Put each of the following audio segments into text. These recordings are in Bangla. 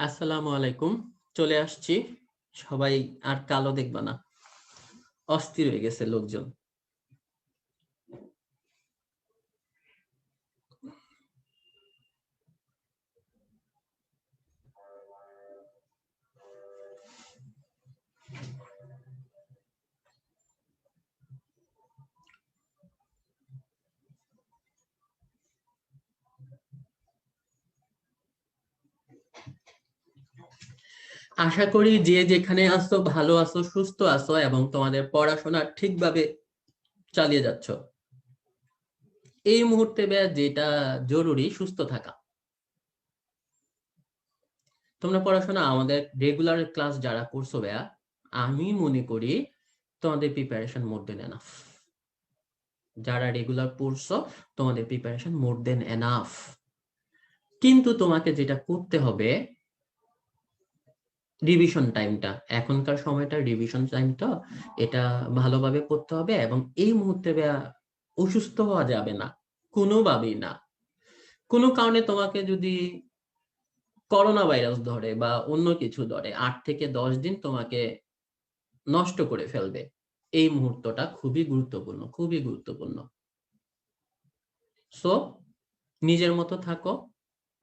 আসসালামু আলাইকুম। চলে আসছি। সবাই আর কালো দেখবা না। অস্থির হয়ে গেছে লোকজন। আশা করি যে যেখানে আছো ভালো আছো, সুস্থ আছো এবং তোমাদের পড়াশোনা ঠিকভাবে চালিয়ে যাচ্ছ। এই মুহূর্তে যেটা জরুরি সুস্থ থাকা। তোমরা পড়াশোনা আমাদের রেগুলার ক্লাস যারা করছো আমি মনে করি তোমাদের প্রিপারেশন মোর দেন এনাফ। যারা রেগুলার পড়ছো তোমাদের প্রিপারেশন মোর দেন এনাফ। কিন্তু তোমাকে যেটা করতে হবে, রিভিশন টাইমটা, এখনকার সময়টা রিভিশন টাইমটা, এটা ভালোভাবে করতে হবে। এবং এই মুহূর্তে অসুস্থ হওয়া যাবে না, কোনোভাবেই না। কোনো কারণে তোমাকে যদি করোনা ভাইরাস ধরে বা অন্য কিছু ধরে, 8 থেকে 10 দিন তোমাকে নষ্ট করে ফেলবে। এই মুহূর্তটা খুবই গুরুত্বপূর্ণ, খুবই গুরুত্বপূর্ণ। সো নিজের মতো থাকো,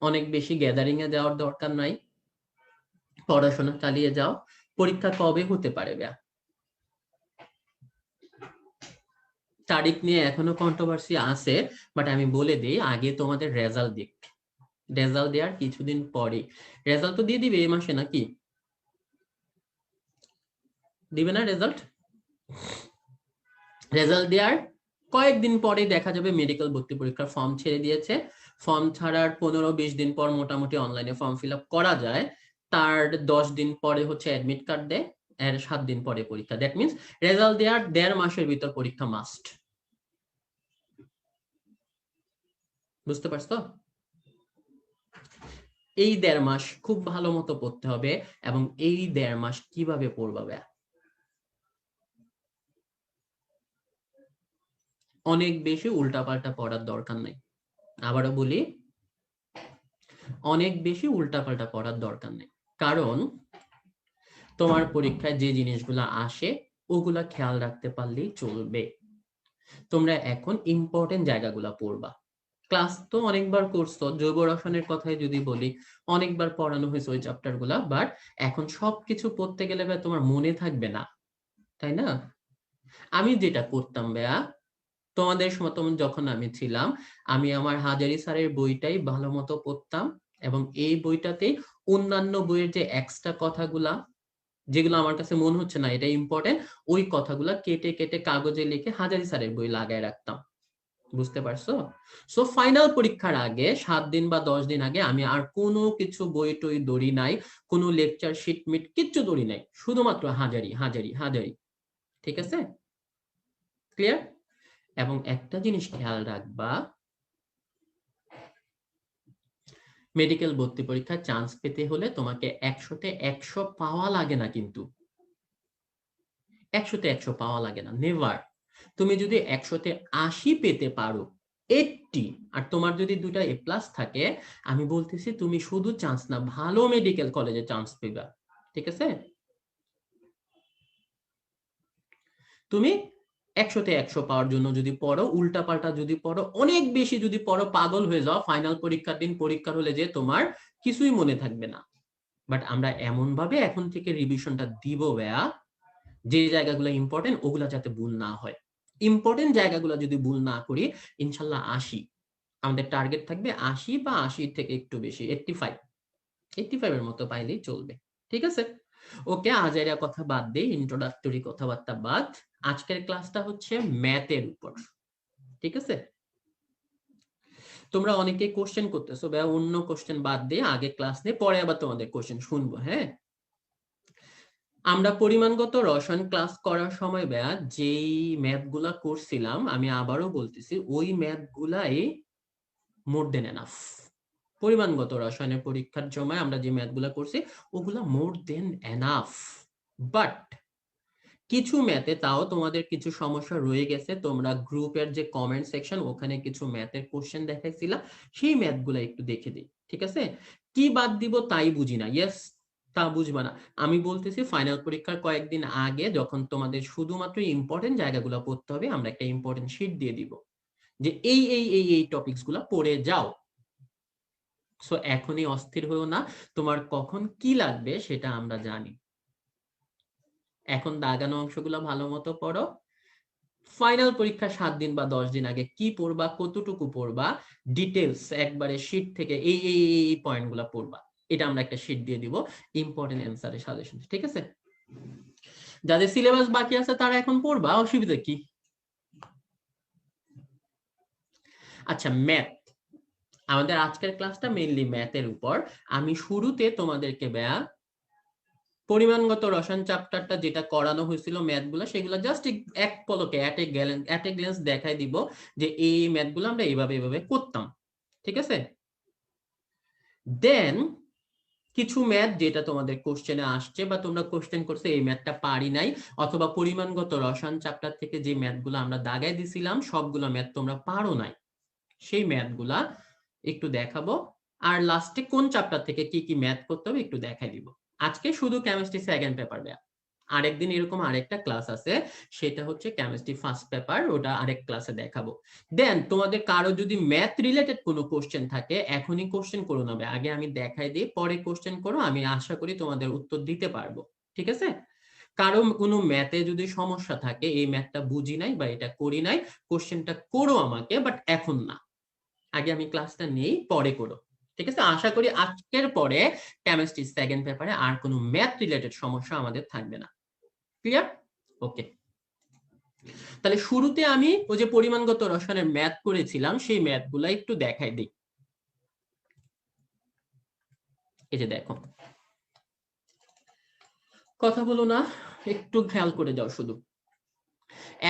অনেক বেশি গ্যাদারিং এ যাওয়ার দরকার নাই, পড়াশোনা চালিয়ে যাও। পরীক্ষা কবে হতে পারে তারিখ নিয়ে এখনো কন্ট্রোভার্সি আছে, বাট আমি বলে দিই আগে তোমাদের রেজাল্ট দিক। রেজাল্ট দেওয়ার কিছুদিন পরে, রেজাল্ট তো দিয়ে দিবে এই মাসে নাকি দিবে না রেজাল্ট? রেজাল্ট দেওয়ার কয়েকদিন পরে দেখা যাবে মেডিকেল ভর্তি পরীক্ষার ফর্ম ছেড়ে দিয়েছে। ফর্ম ছাড়ার 15-20 দিন পর মোটামুটি অনলাইনে ফর্ম ফিল আপ করা যায়। তার 10 দিন পরে হচ্ছে অ্যাডমিট কার্ড দেয়, এর 7 দিন পরে পরীক্ষা। দ্যাট মিনস রেজাল্ট দেওয়ার 1.5 মাসের ভিতর পরীক্ষা মাস্ট। বুঝতে পারছো? এই 1.5 মাস খুব ভালো মতো পড়তে হবে। এবং এই 1.5 মাস কিভাবে পড়বা অনেক বেশি উল্টাপাল্টা পড়ার দরকার নেই। আবারও বলি, অনেক বেশি উল্টাপাল্টা পড়ার দরকার নেই। কারণ তোমার পরীক্ষায় যে জিনিসগুলো আসে ওগুলা খেয়াল রাখতে পারলেই চলবে। তোমরা এখন ইম্পর্টেন্ট জায়গাগুলো পড়বা। ক্লাস তো অনেকবার করছো, জৈব রসায়নের কথাই যদি বলি, অনেকবার পড়ানো হয়েছে ওই চ্যাপ্টার গুলা, বাট এখন সবকিছু পড়তে গেলে তোমার মনে থাকবে না, তাই না? আমি যেটা করতাম তোমাদের মতন যখন আমি ছিলাম, আমি আমার হাজারি স্যারের বইটাই ভালো মতো পড়তাম। এবং এই বইটাতেই অন্যান্য বইয়ের যে এক্সট্রা কথাগুলা, যেগুলো আমার কাছে মনে হচ্ছে না এটা ইম্পর্টেন্ট, ওই কথাগুলা কেটে কেটে কাগজে লিখে হাজারি স্যারের বই লাগায় রাখতাম। বুঝতে পারছো? সো ফাইনাল পরীক্ষার আগে 7 দিন বা 10 দিন আগে আমি আর কোনো কিছু বই টই দড়ি নাই, কোনো লেকচার শিট মিট কিচ্ছু দড়ি নাই, শুধুমাত্র হাজারি হাজারি হাজারি। ঠিক আছে? ক্লিয়ার? এবং একটা জিনিস খেয়াল রাখবা, মেডিকেল ভর্তি পরীক্ষায় চান্স পেতে হলে তোমাকে 100-তে 100 পাওয়া লাগে না, কিন্তু 100-তে 100 পাওয়া লাগে না, নেভার। তুমি যদি 100-তে 80 পেতে পারো, 80, আর তোমার যদি 2টা A+ থাকে, আমি বলতেছি তুমি শুধু চান্স না, ভালো মেডিকেল কলেজে চান্স পেবা। ঠিক আছে? তুমি 100-তে 100 পাওয়ার জন্য যদি পড়ো, উল্টাপাল্টা যদি পড়ো, অনেক বেশি যদি পড়ো, পাগল হয়ে যাও, ফাইনাল পরীক্ষার দিন পরীক্ষার হলে যে তোমার কিছুই মনে থাকবে না। বাট আমরা এমন ভাবে এখন থেকে রিভিশনটা দিব যে জায়গাগুলো ইম্পর্টেন্ট ওগুলা যাতে ভুল না হয়। ইম্পর্টেন্ট জায়গাগুলো যদি ভুল না করি, ইনশাল্লাহ 80, আমাদের টার্গেট থাকবে 80 বা 80 থেকে একটু বেশি, 85 এর মতো পাইলেই চলবে। ঠিক আছে? ওকে, আজাইরা কথা বাদ দেই, ইন্ট্রোডাক্টরি কথাবার্তা বাদ। আজকের ক্লাসটা হচ্ছে ম্যাথের উপর। ঠিক আছে? তোমরা অনেকে কোশ্চেন করতেছো অন্য কোশ্চেন বাদ দিয়ে আগে ক্লাস নিয়ে পরে আবার তোমাদের কোশ্চেন শুনবো। হ্যাঁ, আমরা পরিমাণগত রসায়ন ক্লাস করার সময় যেই ম্যাথ গুলা করছিলাম, আমি আবারও বলতেছি, ওই ম্যাথ গুলাই মোর দেন এনাফ। পরিমাণগত রসায়নের পরীক্ষার সময় আমরা যে ম্যাথ গুলা করছি ওগুলা মোর দেন এনাফ। বাট কিছু ম্যাথে তাও তোমাদের কিছু সমস্যা রয়ে গেছে। তোমরা গ্রুপের যে কমেন্ট সেকশন, ওখানে কিছু ম্যাথের কোশ্চেন দেখাইছিলা, সেই ম্যাথ গুলা একটু দেখে দিই। ঠিক আছে? কি বাদ দিব তাই বুঝি না। ইয়েস, তা বুঝবা না। আমি বলতেছি ফাইনাল পরীক্ষার কয়েকদিন আগে যখন তোমাদের শুধুমাত্র ইম্পর্টেন্ট জায়গাগুলো পড়তে হবে, আমরা একটা ইম্পর্টেন্ট শিট দিয়ে দিব যে এই টপিকস গুলা পড়ে যাও। সো এখনই অস্থির হয়েও না, তোমার কখন কি লাগবে সেটা আমরা জানি। এখন দাগানো অংশগুলো ভালো মতো পড়ো। ফাইনাল পরীক্ষা 7 দিন বা 10 দিন আগে কি পড়বা, কতটুকু পড়বা, ডিটেলস একবারে শিট থেকে এই পয়েন্টগুলো পড়বা। এটা আমরা একটা শিট দিয়ে দিব ইম্পর্টেন্ট অ্যানসারের সাজেশন। ঠিক আছে? যাদের সিলেবাস বাকি আছে তারা এখন পড়বা, অসুবিধা কি? আচ্ছা, ম্যাথ, আমাদের আজকের ক্লাসটা মেইনলি ম্যাথের উপর। আমি শুরুতে তোমাদেরকে পরিমাণগত রসায়ন চ্যাপ্টারটা যেটা করানো হয়েছিল ম্যাথগুলো, সেগুলো জাস্ট এক পলকে অ্যাট এ গ্ল্যান্স দেখাই দিব যে এই ম্যাথগুলো আমরা এইভাবে করতাম। ঠিক আছে? দেন কিছু ম্যাথ যেটা তোমাদের কোশ্চেনে আসছে বা তোমরা কোশ্চেন করছো এই ম্যাথটা পারি নাই, অথবা পরিমাণগত রসায়ন চ্যাপ্টার থেকে যে ম্যাথগুলো আমরা দাগাই দিছিলাম সবগুলো ম্যাথ তোমরা পারো নাই, সেই ম্যাথগুলা একটু দেখাবো। আর লাস্টে কোন চ্যাপ্টার থেকে কি কি ম্যাথ করতে হবে একটু দেখাই দিব। আজকে শুধু কেমিস্ট্রি সেকেন্ড পেপার ব্যাপ, আরেকদিন এরকম আরেকটা ক্লাস আছে, সেটা হচ্ছে কেমিস্ট্রি ফার্স্ট পেপার, ওটা আরেক ক্লাসে দেখাবো। দেন তোমাদের কারো যদি ম্যাথ রিলেটেড কোনো কোশ্চেন থাকে এখনই কোশ্চেন করো না, আগে আমি দেখাই দিই, পরে কোশ্চেন করো, আমি আশা করি তোমাদের উত্তর দিতে পারবো। ঠিক আছে? কারো কোনো ম্যাথে যদি সমস্যা থাকে, এই ম্যাথটা বুঝি নাই বা এটা করি নাই, কোশ্চেনটা করো আমাকে, বাট এখন না, আগে আমি ক্লাসটা নেই, পরে করো। ঠিক আছে? আশা করি আজকের পরে কেমিস্ট্রি সেকেন্ড পেপারে আর কোনো ম্যাথ রিলেটেড সমস্যা আমাদের থাকবে না। ক্লিয়ার? ওকে, তাহলে শুরুতে আমি ওই যে পরিমাণগত রসায়নের ম্যাথ করেছিলাম সেই ম্যাথগুলা একটু দেখাই দিই। এই যে দেখো, কথা বলো না, একটু খেয়াল করে যাও শুধু।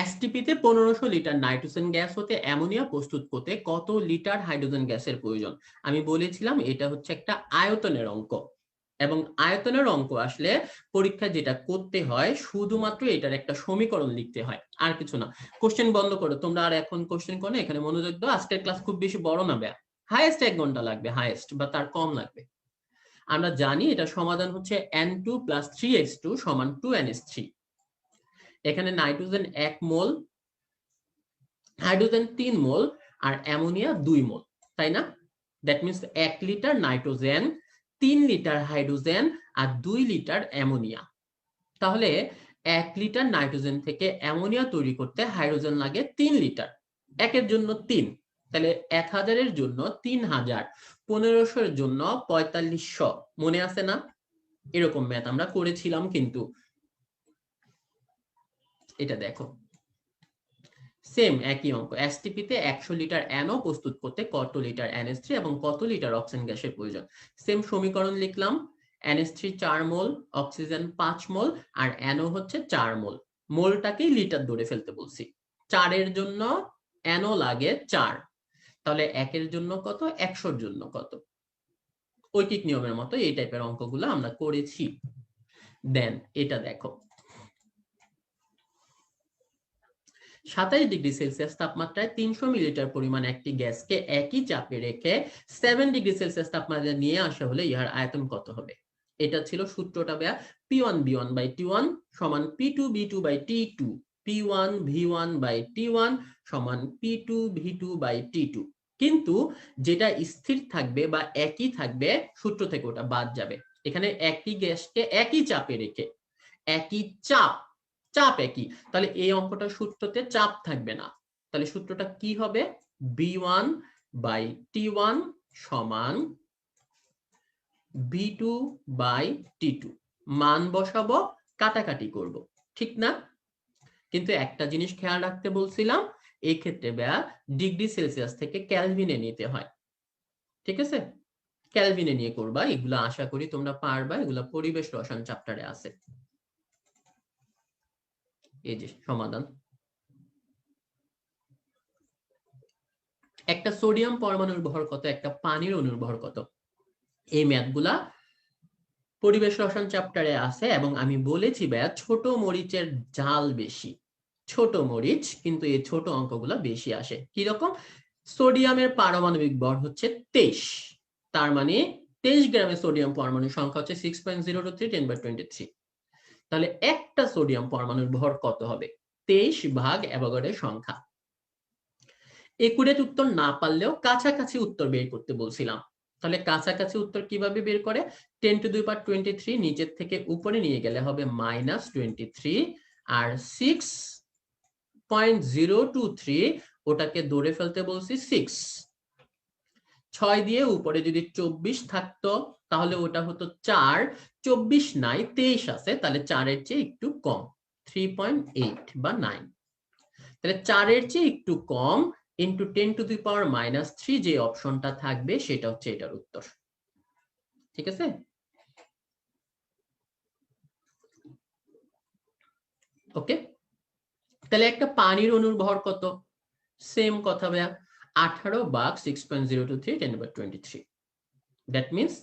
এসটিপিতে 1500 লিটার নাইট্রোজেন গ্যাস হতে অ্যামোনিয়া প্রস্তুত করতে কত লিটার হাইড্রোজেন গ্যাসের প্রয়োজন? আমি বলেছিলাম এটা হচ্ছে একটা আয়তনের অঙ্ক, এবং আয়তনের অঙ্ক আসলে পরীক্ষায় যেটা করতে হয় শুধুমাত্র এটার একটা সমীকরণ লিখতে হয়, আর কিছু না। কোশ্চেন বন্ধ করো তোমরা, আর এখন কোশ্চেন করো না, এখানে মনোযোগ দাও। আজকের ক্লাস খুব বেশি বড় না ব্যা, হাইয়েস্ট 1 ঘন্টা লাগবে, হাইয়েস্ট, বা তার কম লাগবে। আমরা জানি এটা সমাধান হচ্ছে N2 + 3H2 = 2NH3। এখানে নাইট্রোজেন 1 মোল, হাইড্রোজেন 3 মোল, আর অ্যামোনিয়া 2 মোল, তাই না? That means 1 litre nitrogen, 3 litre hydrogen আর 2 লিটার অ্যামোনিয়া। তাহলে 1 লিটার নাইট্রোজেন থেকে অ্যামোনিয়া তৈরি করতে হাইড্রোজেন লাগে 3 লিটার, একের জন্য 3, তাহলে 1000 এর জন্য 3000, 1500 এর জন্য 4500। মনে আছে না? এরকম ম্যাথ আমরা করেছিলাম কিন্তু। এটা দেখো, সেম একই অঙ্ক। এসটিপিতে 100 লিটার NO প্রস্তুত করতে কত লিটার NH3 এবং কত লিটার অক্সিজেন গ্যাসের প্রয়োজন? সেম সমীকরণ লিখলাম। NH3 4 মোল, অক্সিজেন 5 মোল, আর NO হচ্ছে 4 মোল। মোলটাকেই লিটার ধরে ফেলতে বলছি। 4 এর জন্য NO লাগে 4, তাহলে 1 এর জন্য কত, 100 এর জন্য কত? ঐকিক নিয়মের মতো এই টাইপের অঙ্কগুলো আমরা করেছি। দেন এটা দেখো, 27 ডিগ্রি সেলসিয়াস তাপমাত্রায় 300 মিলিলিটার পরিমাণ একটি গ্যাসকে একই চাপে রেখে 7 ডিগ্রি সেলসিয়াস তাপমাত্রায় নিয়ে আসা হলে ইহার আয়তন কত হবে? এটা ছিল সূত্রটা ব্যা, P1V1/T1 সমান P2V2/T2, P1V1/T1 সমান P2V2/T2। কিন্তু যেটা স্থির থাকবে বা একই থাকবে সূত্র থেকে ওটা বাদ যাবে। এখানে একই গ্যাসকে একই চাপে রেখে, একই চাপ, চাপ একই, তাহলে এই অঙ্কটার সূত্রতে চাপ থাকবে না। তাহলে সূত্রটা কি হবে? V1/T1 সমান V2/T2। মান বসাবো, কাটাকাটি করব, ঠিক না? কিন্তু একটা জিনিস খেয়াল রাখতে বলছিলাম, এই ক্ষেত্রে ডিগ্রি সেলসিয়াস থেকে কেলভিনে নিতে হয়। ঠিক আছে? কেলভিনে নিয়ে করবা, এগুলো আশা করি তোমরা পারবা, এগুলো পরিবেশ রসায়ন চ্যাপ্টারে আছে। এই যে সমাধান। একটা সোডিয়াম পরমাণুর ভর কত, একটা পানির অণুর ভর কত? এই ম্যাথগুলা পরিবেশ রসায়ন চ্যাপ্টারে আছে, এবং আমি বলেছি ভাইয়া ছোট মরিচের ঝাল বেশি। ছোট মরিচ, কিন্তু এই ছোট অঙ্কগুলা বেশি আসে। কি রকম? সোডিয়ামের পারমাণবিক ভর হচ্ছে 23, তার মানে 23 গ্রামের সোডিয়াম পরমাণুর সংখ্যা হচ্ছে 6.023 10/23। তাহলে একটা সোডিয়াম পরমাণুর ভর কত হবে? 23 ভাগ অ্যাভোগাড্রোর সংখ্যা। একুরেট উত্তর না পারলেও কাছাকাছি উত্তর বের করতে বলছিলাম। তাহলে কাছাকাছি উত্তর কিভাবে বের করে? 10^23 নিচের থেকে উপরে নিয়ে গেলে হবে -23, আর 6.023 ওটাকে ধরে ফেলতে বলছি 6। 6 দিয়ে উপরে যদি 24 থাকতো তাহলে ওটা হতো 4, 24 নাই 23 আছে, তাহলে 4 এর চেয়ে একটু কম 3.8 বা 9। তাহলে 4 এর চেয়ে একটু কম ইনটু 10⁻³ যে অপশনটা থাকবে সেটা হচ্ছে এটার উত্তর। ঠিক আছে? ওকে, তাহলে একটা পানির অণুর ভর কত? সেম কথা ভাইয়া, 18 ভাগ 6.023 10/23। দ্যাট মিন্স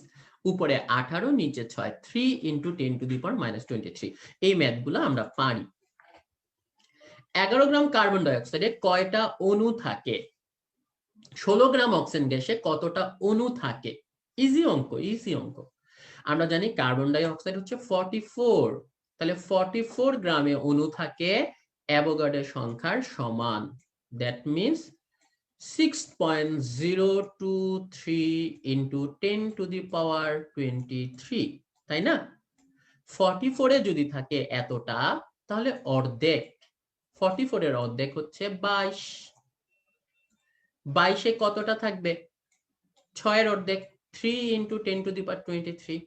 উপরে 18 নিচে 6, 3 ইনটু 10⁻23। এই ম্যাথগুলো আমরা পারি। 11 গ্রাম কার্বন ডাই অক্সাইডে কয়টা অণু থাকে? 16 গ্রাম অক্সিজেন গ্যাসে কতটা অণু থাকে? ইজি অঙ্ক, ইজি অঙ্ক। আমরা জানি কার্বন ডাই অক্সাইড হচ্ছে 44, তাহলে 44 গ্রামে অণু থাকে অ্যাভোগাড্রোর সংখ্যার সমান। দ্যাট মিন্স 6.023 ইনটু 10⁻23, তাই না? 44 এ যদি থাকে এতটা, তাহলে অর্ধেক। 44 এর অর্ধেক হচ্ছে 22। 22 এ কতটা থাকবে? 6 এর অর্ধেক, 3 ইনটু 10⁻23।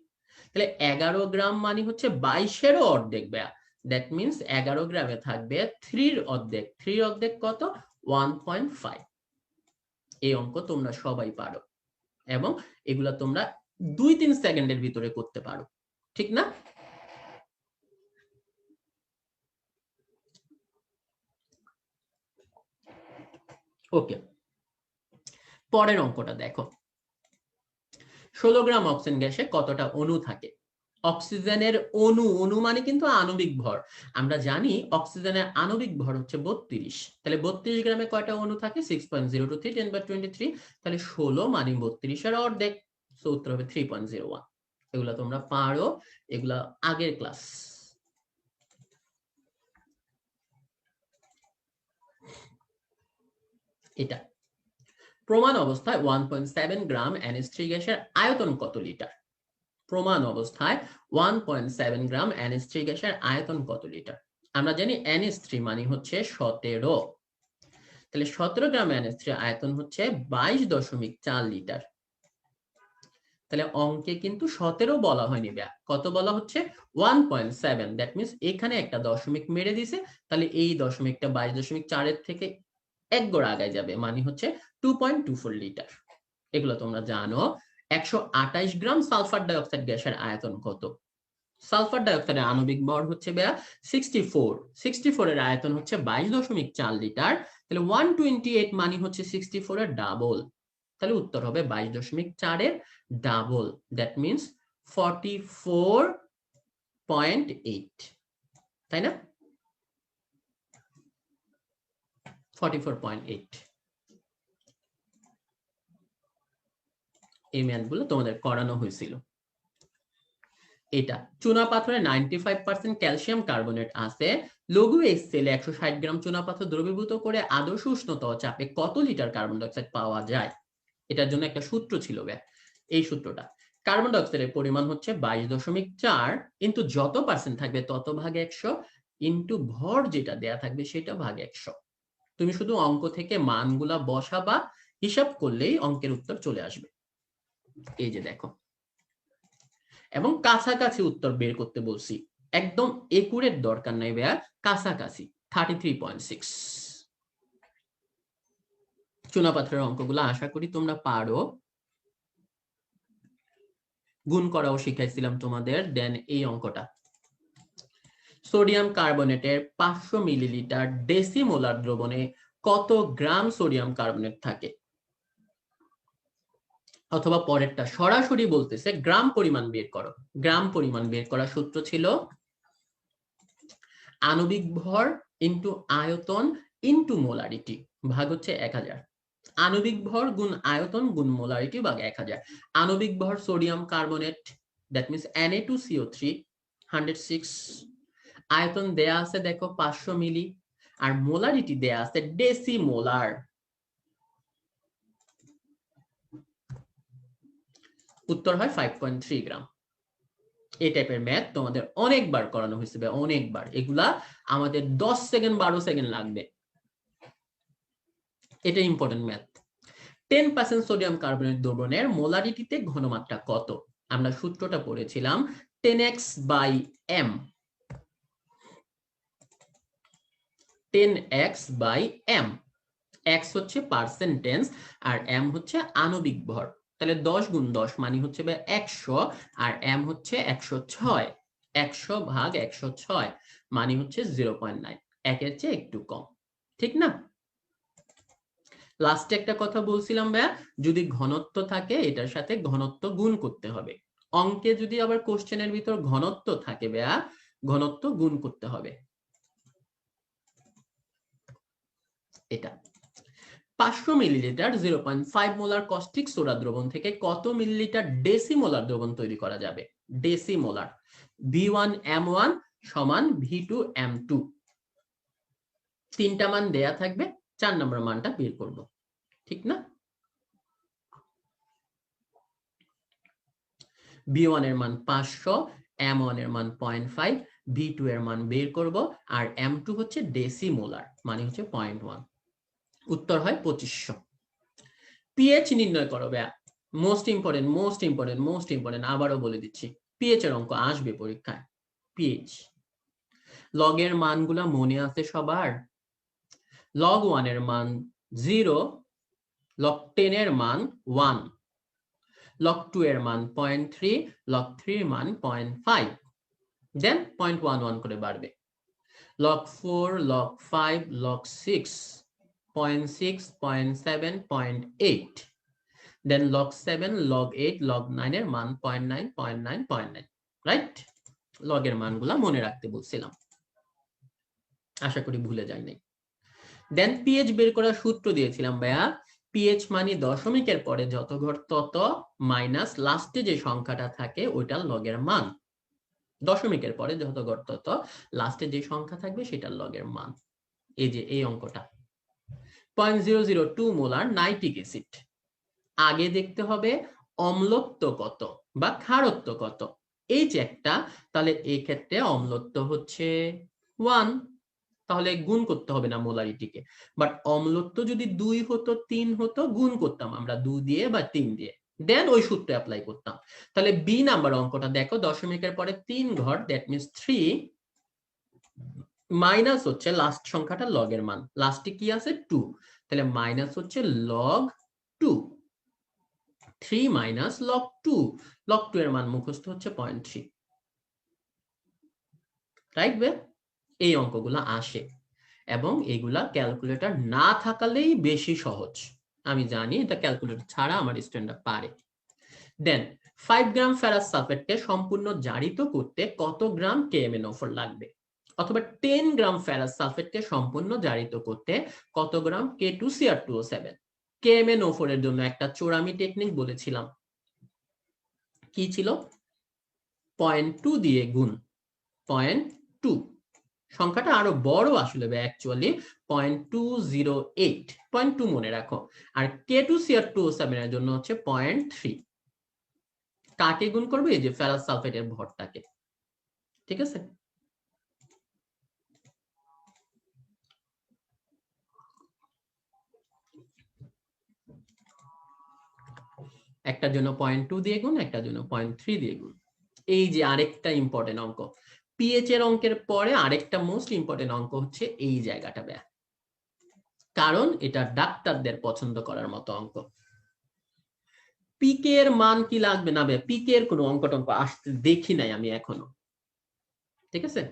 তাহলে 11 গ্রাম মানে হচ্ছে 22 এরও অর্ধেক ব্যা। দ্যাট মিন্স 11 গ্রামে থাকবে 3 এর অর্ধেক। 3 এর অর্ধেক কত? 1.5। এই অঙ্ক তোমরা সবাই পারো এবং এগুলা তোমরা 2-3 সেকেন্ডের ভিতরে করতে পারো, ঠিক না? ওকে, পরের অঙ্কটা দেখো। 16 গ্রাম অক্সিজেন গ্যাসে কতটা অণু থাকে? অক্সিজেনের অণু, অণু মানে কিন্তু আণবিক ভর। আমরা জানি অক্সিজেনের আণবিক ভর হচ্ছে 32। তাহলে 32 গ্রামে কয়টা অণু থাকে? 6.023 10/23। তাহলে 16 মানে 32 এর অর্ধেক, সো উত্তর হবে 3.01। এগুলা তোমরা পারো, এগুলা আগের ক্লাস। এটা প্রমাণ অবস্থায় 1.7 গ্রাম NH3 গ্যাসের আয়তন কত লিটার? প্রমাণ অবস্থায় 1.7 গ্রাম NH3 গ্যাসের আয়তন কত লিটার? আমরা জানি NH3 মানে হচ্ছে 17। তাহলে 17 গ্রাম NH3 আয়তন হচ্ছে 22.4 লিটার। তাহলে অঙ্কে কিন্তু 17 বলা হয়নি ব্যা, কত বলা হচ্ছে? 1.7। দ্যাট মিন্স এখানে একটা দশমিক মেরে দিছে, তাহলে এই দশমিকটা 22.4 এর থেকে এক গড় আগায় যাবে, মানে হচ্ছে 2.24 লিটার। এগুলো তোমরা জানো। 128 গ্রাম সালফার ডাই অক্সাইড গ্যাসের আয়তন কত? সালফার ডাই অক্সাইডের আণবিক ভর হচ্ছে ব্যা 64। 64 এর আয়তন হচ্ছে 22.4 লিটার। তাহলে 128 মানে হচ্ছে 64 এর ডাবল। তাহলে উত্তর হবে 22.4 এর ডাবল। দ্যাট মিন্স 44.8, তাই না? 44.8। এই ম্যাথগুলো তোমাদের করানো হয়েছিল। এটা চুনা পাথরে 95% ক্যালসিয়াম কার্বনেট আছে। লঘু HCl 160 গ্রাম চুনা পাথর দ্রবীভূত করে আদর্শ উষ্ণতা ও চাপে কত লিটার কার্বন ডাই অক্সাইড পাওয়া যায়? এটার জন্য একটা সূত্র ছিল ব্যা। এই সূত্রটা, কার্বন ডাই অক্সাইডের পরিমাণ হচ্ছে 22.4, কিন্তু যত পার্সেন্ট থাকবে তত ভাগ 100 ইনটু ভর যেটা দেয়া থাকবে সেটা ভাগ 100। তুমি শুধু অঙ্ক থেকে মানগুলা বসাবা, হিসাব করলেই অঙ্কের উত্তর চলে আসবে। এই যে দেখো, এবং কাছাকাছি উত্তর বের করতে বলছি। একদম একুরেট দরকার নাই ভাইয়া, কাছাকাছি 33.6। চুনাপাথরের অঙ্কগুলো আশা করি তোমরা পারো। গুণ করাও শিখাইছিলাম তোমাদের। দেন এই অঙ্কটা, সোডিয়াম কার্বনেটের 500 মিলিলিটার ডেসিমোলার দ্রবণে কত গ্রাম সোডিয়াম কার্বনেট থাকে? অথবা পরেরটা সরাসরি বলতেছে গ্রাম পরিমাণ বের করো। গ্রাম পরিমাণ বের করার সূত্র ছিল আণবিক ভর ইনটু আয়তন ইনটু মোলারিটি ভাগ হচ্ছে 1000। আণবিক ভর গুণ আয়তন গুণ মোলারিটি ভাগ 1000। আণবিক ভর sodium carbonate, that means Na2CO3 106। আয়তন দেয়া আছে দেখো 500 মিলি, আর মোলারিটি দেয়া আছে ডেসিমোলার। উত্তর হয় 5.3 গ্রাম। এই টাইপের ম্যাথ তোমাদের অনেকবার করানো হয়েছে, অনেকবার। এগুলা আমাদের 10 সেকেন্ড 12 সেকেন্ড লাগবে। এটা ইম্পর্টেন্ট ম্যাথ। 10% সোডিয়াম কার্বনেট দ্রবণের মোলারিটিতে ঘনমাত্রা কত? আমরা সূত্রটা পড়েছিলাম 10x/m। 10x/m। x হচ্ছে পার্সেন্টেজ আর m হচ্ছে আণবিক ভর। তাহলে 10 গুণ 10 মানে হচ্ছে 100, আর m হচ্ছে 106। 100 ভাগ 106 মানে হচ্ছে 0.9, একের চেয়ে একটু কম, ঠিক না? লাস্টে একটা কথা বলছিলাম ভাইয়া, যদি ঘনত্ব থাকে এটার সাথে ঘনত্ব গুণ করতে হবে। অঙ্কে যদি আবার কোশ্চেনের ভিতর ঘনত্ব থাকে ভাইয়া, ঘনত্ব গুণ করতে হবে। এটা 500 মিলিলিটার 0.5 মোলার কস্টিক সোডা দ্রবণ থেকে কত মিলিলিটার ডেসিমোলার দ্রবণ তৈরি করা যাবে? ডেসিমোলার। V1M1 সমান V2M2। তিনটা মান দেয়া থাকবে, 4 নম্বর মানটা বের করব, ঠিক না? V1 এর মান 500, M1 এর মান 0.5, V2 এর মান বের করব, আর M2 হচ্ছে ডেসিমোলার মানে হচ্ছে 0.1। উত্তর হয় 2500। পিএইচ নির্ণয় করো ভাইয়া, most important, most important, most important. আবারও বলে দিচ্ছি, পিএইচ এর অঙ্ক আসবে পরীক্ষায়। পিএইচ লগের মানগুলা মনে আছে সবার? লগ 1 এর মান 0, লগ 10 এর মান 1, লগ 2 এর মান 0.3, লগ 3 এর মান 0.5, দেন 0.11 করে বাড়বে। লগ 4, লগ 5, লগ 6, 0.6, 0.7, 0.8, দেন লগ 7, লগ 8, লগ 9 এর মান 0.9, 0.9, 0.9, রাইট? লগের মানগুলা মনে রাখতে বলছিলাম, আশা করি ভুলে যাই নাই। দেন পিএইচ বের করার সূত্র দিয়েছিলাম ভাইয়া, পিএইচ মানে দশমিকের পরে যত ঘর তত মাইনাস লাস্টে যে সংখ্যাটা থাকে ওইটা লগের মান। দশমিকের পরে যত ঘর তত লাস্টে যে সংখ্যা থাকবে সেটার লগের মান। এই যে এই অঙ্কটা 0.002 মোলার নাইট্রিক অ্যাসিড। আগে দেখতে হবে অম্লত্ব কত বা ক্ষারত্ব কত। এই যে একটা, তাহলে এই ক্ষেত্রে অম্লত্ব হচ্ছে 1, তাহলে গুণ করতে হবে না মোলারিটিকে। বাট অম্লত্ব যদি 2 হতো 3 হতো গুণ করতাম আমরা 2 দিয়ে বা 3 দিয়ে, দেন ওই সূত্র অ্যাপ্লাই করতাম। তাহলে বি নাম্বার অঙ্কটা দেখো, দশমিকের পরে 3 ঘর, দ্যাট মিন্স 3, মাইনাস হচ্ছে লাস্ট সংখ্যাটা লগের মান, লাস্টে কি আছে 2, তাহলে মাইনাস হচ্ছে লগ 2, 3 মাইনাস লগ 2, লগ 2 এর মান মুখস্থ হচ্ছে 0.3, রাইট বে? এই অঙ্কগুলো আসে এবং এগুলা ক্যালকুলেটর না থাকালেই বেশি সহজ। আমি জানি এটা ক্যালকুলেটর ছাড়া আমার স্টুডেন্টরা পারে। দেন 5 গ্রাম ফেরাস সালফেটকে সম্পূর্ণ জারিত করতে কত গ্রাম KMnO4 লাগবে? অথবা 10 গ্রাম ফেরাস সালফেটকে সম্পূর্ণ জারিত করতে কত গ্রাম K2Cr2O7? KMnO4 এর জন্য একটা চোরামি টেকনিক বলেছিলাম, কি ছিল? 0.2 দিয়ে গুণ, 0.2, সংখ্যাটা আরো বড় আসলে অ্যাকচুয়ালি 0.208, 0.2 মনে রাখো। আর K2Cr2O7 এর জন্য হচ্ছে 0.3। কাকে গুণ করবে? এই যে ফেরাস সালফেটের ভরটাকে, ঠিক আছে? একটার জন্য 0.2 দিয়ে গুণ, একটার জন্য 0.3 দিয়ে গুণ। এই যে আরেকটা ইম্পর্টেন্ট অঙ্ক, পিএইচ এর অঙ্কের পরে আরেকটা মোস্ট ইম্পর্টেন্ট অঙ্ক হচ্ছে এই জায়গাটা ব্যা, কারণ এটা ডাক্তারদের পছন্দ করার মতো অঙ্ক। পিকে এর মান কি লাগবে না? পিকে এর কোনো অঙ্ক টঙ্ক আসতে দেখি নাই আমি এখনো, ঠিক আছে?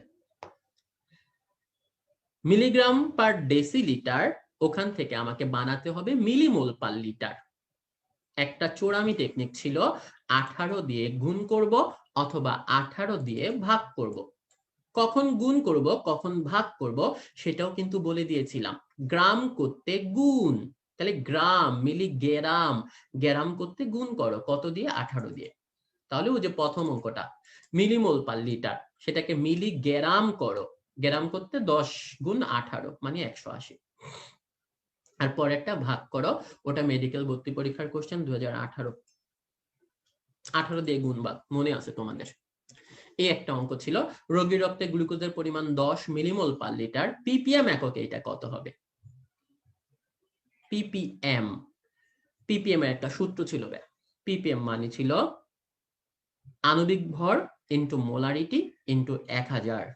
মিলিগ্রাম পার ডেসিলিটার, ওখান থেকে আমাকে বানাতে হবে মিলিমোল পার লিটার। একটা চোরামি টেকনিক ছিল 18 দিয়ে গুণ করব অথবা 18 দিয়ে ভাগ করব। কখন গুণ করব কখন ভাগ করব সেটাও কিন্তু বলে দিয়েছিলাম, গ্রাম করতে গুণ, তাহলে গ্রাম, মিলিগ্রাম, গ্রাম করতে গুণ করো কত দিয়ে? 18 দিয়ে। তাহলে ওই যে প্রথম অঙ্কটা মিলিমোল পার লিটার, সেটাকে মিলিগ্রাম করো, গ্রাম করতে 10 গুণ 18 মানে 180। আর পরে একটা ভাগ করো, ওটা মেডিকেল ভর্তি পরীক্ষার কোশ্চেন 2018, 18 দিয়ে গুণ ভাগ মনে আছে তোমাদের। এই একটা অঙ্ক ছিল। রোগীর রক্তে গ্লুকোজের পরিমাণ 10 মিলিমোল পার লিটার, পিপিএম এককে এটা কত হবে? পিপিএম, পিপিএম এর একটা সূত্র ছিল, পিপিএম মানে ছিল আণবিক ভর ইনটু মোলারিটি ইনটু 1000।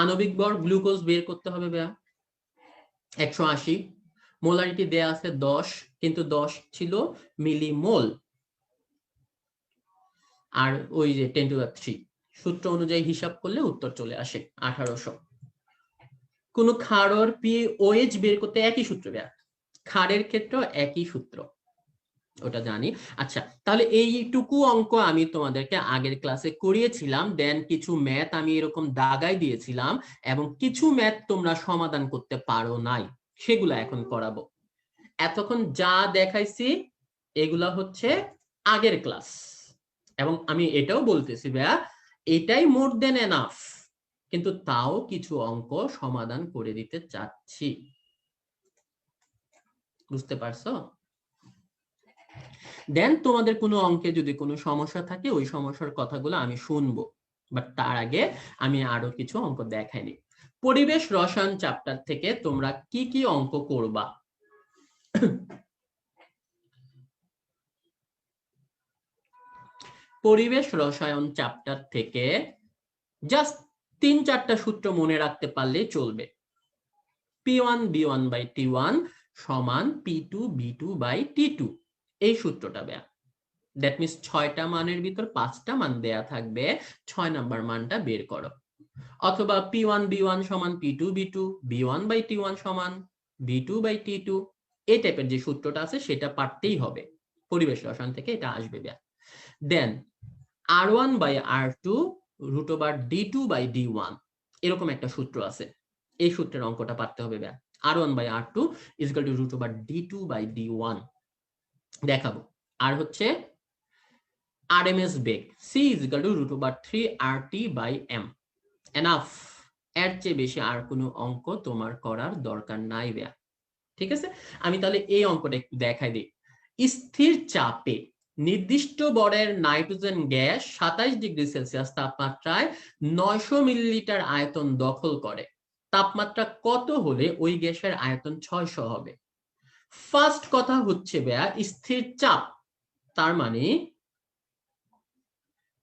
আণবিক ভর গ্লুকোজ বের করতে হবে ভাইয়া 180, মোলারিটি দেয়া আছে 10, কিন্তু 10 ছিল মিলিমোল, আর ওই যে 10 টু দা 3 সূত্র অনুযায়ী হিসাব করলে উত্তর চলে আসে 1800। কোন ক্ষারের পিওএইচ বের করতে একই সূত্র ভাইয়া, ক্ষারের ক্ষেত্রে একই সূত্র, ওটা জানি। আচ্ছা, তাহলে এইটুকু অঙ্ক আমি তোমাদেরকে আগের ক্লাসে করিয়েছিলাম, দেন কিছু ম্যাথ আমি এরকম দাগাই দিয়েছিলাম, এবং কিছু ম্যাথ তোমরা সমাধান করতে পারো নাই, সেগুলো এখন করাবো। এতক্ষণ যা দেখাইছি এগুলা হচ্ছে আগের ক্লাস, এবং আমি এটাও বলতেছি ভাইয়া এটাই মোর দেন এনাফ, কিন্তু তাও কিছু অঙ্ক সমাধান করে দিতে চাচ্ছি, বুঝতে পারছো? দেন তোমাদের কোনো অঙ্কে যদি কোনো সমস্যা থাকে ওই সমস্যার কথাগুলো আমি শুনবো, বাট তার আগে আমি আরো কিছু অঙ্ক দেখাইনি। পরিবেশ রসায়ন চ্যাপ্টার থেকে তোমরা কি কি অঙ্ক করবা? পরিবেশ রসায়ন চ্যাপ্টার থেকে জাস্ট 3-4টা সূত্র মনে রাখতে পারলেই চলবে। P1 B1 বাই T1 সমান P2 B2 বাই T2, এই সূত্রটা দেয়া। দ্যাট মিন্স 6টা মানের ভিতর 5টা মান দেয়া থাকবে, 6 নাম্বার মানটা বের করো। অথবা P1 B1 সমান P2 B2, B1 by T1 সমান B2 বাই T2, এই টাইপের যে সূত্রটা আছে সেটা পারতেই হবে, পরিবেশ রসায়ন থেকে এটা আসবে। Then R1 by R2 root over D2 by D1, এরকম একটা সূত্র আছে, এই সূত্রের অঙ্কটা পারতে হবে। R1 by R2 is equal to root over D2 by D1 দেখাবো। আর হচ্ছে RMS beg C is equal to root over 3RT by M। Enough, এর চেয়ে বেশি আর কোনো অঙ্ক তোমার করার দরকার নাই ভাইয়া, ঠিক আছে? আমি তাহলে এই অঙ্কটা একটু দেখাই দিই। স্থির চাপে নির্দিষ্ট ভরের নাইট্রোজেন গ্যাস 27 ডিগ্রি সেলসিয়াস তাপমাত্রায় 900 মিলিলিটার আয়তন দখল করে, তাপমাত্রা কত হলে ওই গ্যাসের আয়তন 600 হবে? ফার্স্ট কথা হচ্ছে ভাইয়া স্থির চাপ, তার মানে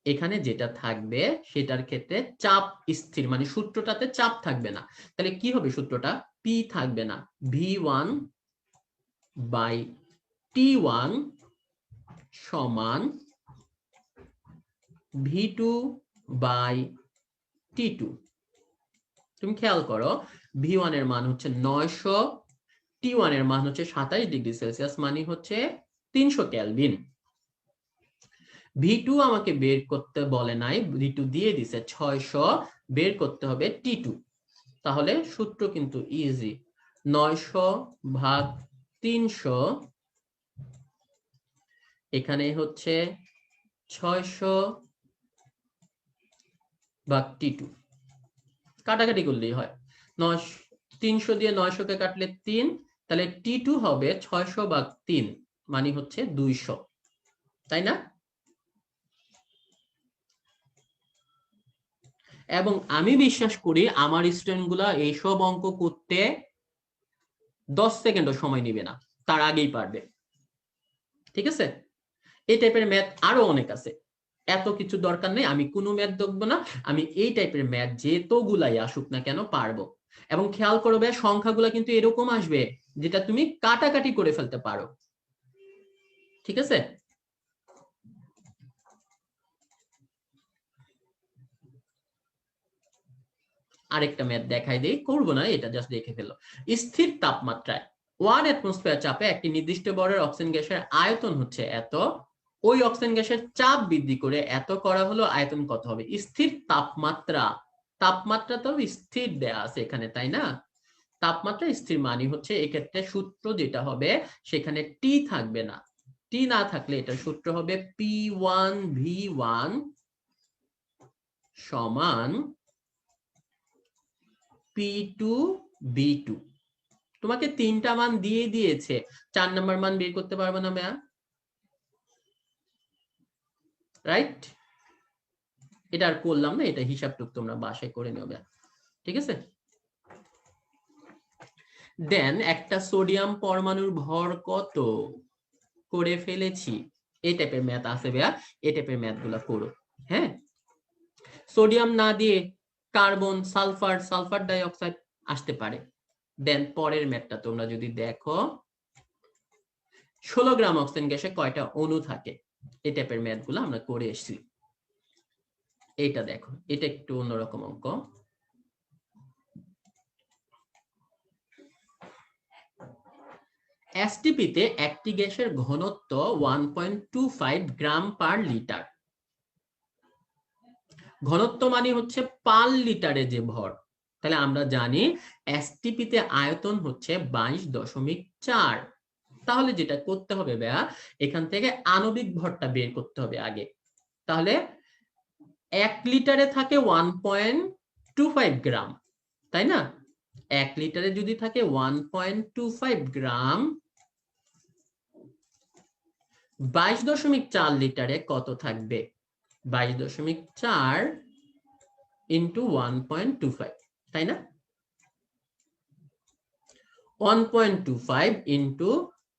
এখানে যেটা থাকবে সেটার ক্ষেত্রে চাপ স্থির, মানে সূত্রটাতে চাপ থাকবে না, তাহলে কি হবে? সূত্রটা P থাকবে না, V1 বাই T1 সমান V2 বাই T2। তুমি খেয়াল করো V1 এর মান হচ্ছে 900, T1 এর মান হচ্ছে 27 ডিগ্রি সেলসিয়াস, মানে হচ্ছে 300 কেলভিন। V2 আমাকে বের করতে বলে নাই, V2 দিয়ে দিছে 600, বের করতে হবে T2। তাহলে সূত্র কিন্তু ইজি, 900 ভাগ 300, এখানে হচ্ছে 600 ভাগ T2, কাটাকাটি করলেই হয়, 300 দিয়ে 900 কে কাটলে 3, তাহলে T2 হবে 600 ভাগ 3 মানে হচ্ছে 200, তাই না? এবং আমি বিশ্বাস করি আমার স্টুডেন্ট গুলা এইসব অঙ্ক করতে 10 সেকেন্ডও সময় নিবে না, তার আগেই পারবে, ঠিক আছে? এই টাইপের ম্যাথ আরো অনেক আছে, এত কিছু দরকার নেই, আমি কোনো ম্যাথ দেখবো না, আমি এই টাইপের ম্যাথ যেতগুলাই আসুক না কেন পারবো। এবং খেয়াল করবে সংখ্যাগুলো কিন্তু এরকম আসবে যেটা তুমি কাটাকাটি করে ফেলতে পারো, ঠিক আছে? আরেকটা ম্যাথ দেখাই দেই, করবো না, এটা জাস্ট দেখে ফেলো। স্থির তাপমাত্রায় 1 অ্যাটমসফিয়ার চাপে একটি নির্দিষ্ট ভরের অক্সিজেন গ্যাসের আয়তন হচ্ছে এত, ওই অক্সিজেন গ্যাসের চাপ বৃদ্ধি করে এত করা হলো, আয়তন কত হবে? স্থির তাপমাত্রা, তাপমাত্রা তো স্থির দেয়া আছে এখানে, তাই না? তাপমাত্রা স্থির মানে হচ্ছে এক্ষেত্রে সূত্র যেটা হবে সেখানে টি থাকবে না। টি না থাকলে এটা সূত্র হবে P1V1 সমান P2V2। তোমাকে 3টা মান দিয়ে দিয়েছে, 4 নাম্বার মান বের করতে পারবে না ভাইয়া, রাইট? এটা আর করলাম না, এটা হিসাবটুক তোমরা বাসায় করে নেবে, ঠিক আছে? দেন একটা সোডিয়াম পরমাণুর ভর কত করে ফেলেছি। এই টাইপের ম্যাথ আছে ভাইয়া, এই টাইপের ম্যাথ গুলা করো। হ্যাঁ, সোডিয়াম না দিয়ে carbon, sulphur, sulphur die oxide আসতে পারে। দেন পরের ম্যাথটা তোমরা যদি দেখো, 16 গ্রাম অক্সিজেন গ্যাসে কয়টা অণু থাকে। এই টাইপের ম্যাথ গুলো আমরা করে এসেছি। এইটা দেখো, এটা একটু অন্যরকম অঙ্ক। এসটিপিতে একটি গ্যাসের ঘনত্ব 1.25 গ্রাম পার লিটার। ঘনত্ব মানে হচ্ছে পার লিটারে যে ভর। তাহলে আমরা জানি এসটিপিতে আয়তন হচ্ছে 22.4। তাহলে যেটা করতে হবে ভাইয়া, এখান থেকে আণবিক ভরটা বের করতে হবে আগে। তাহলে 1 লিটারে থাকে 1.25 গ্রাম, তাই না? 1 লিটারে যদি থাকে 1.25 গ্রাম, 22.4 লিটারে কত থাকবে? 22.4 ইন্টু 1.25, তাই না? 1.25 ইন্টু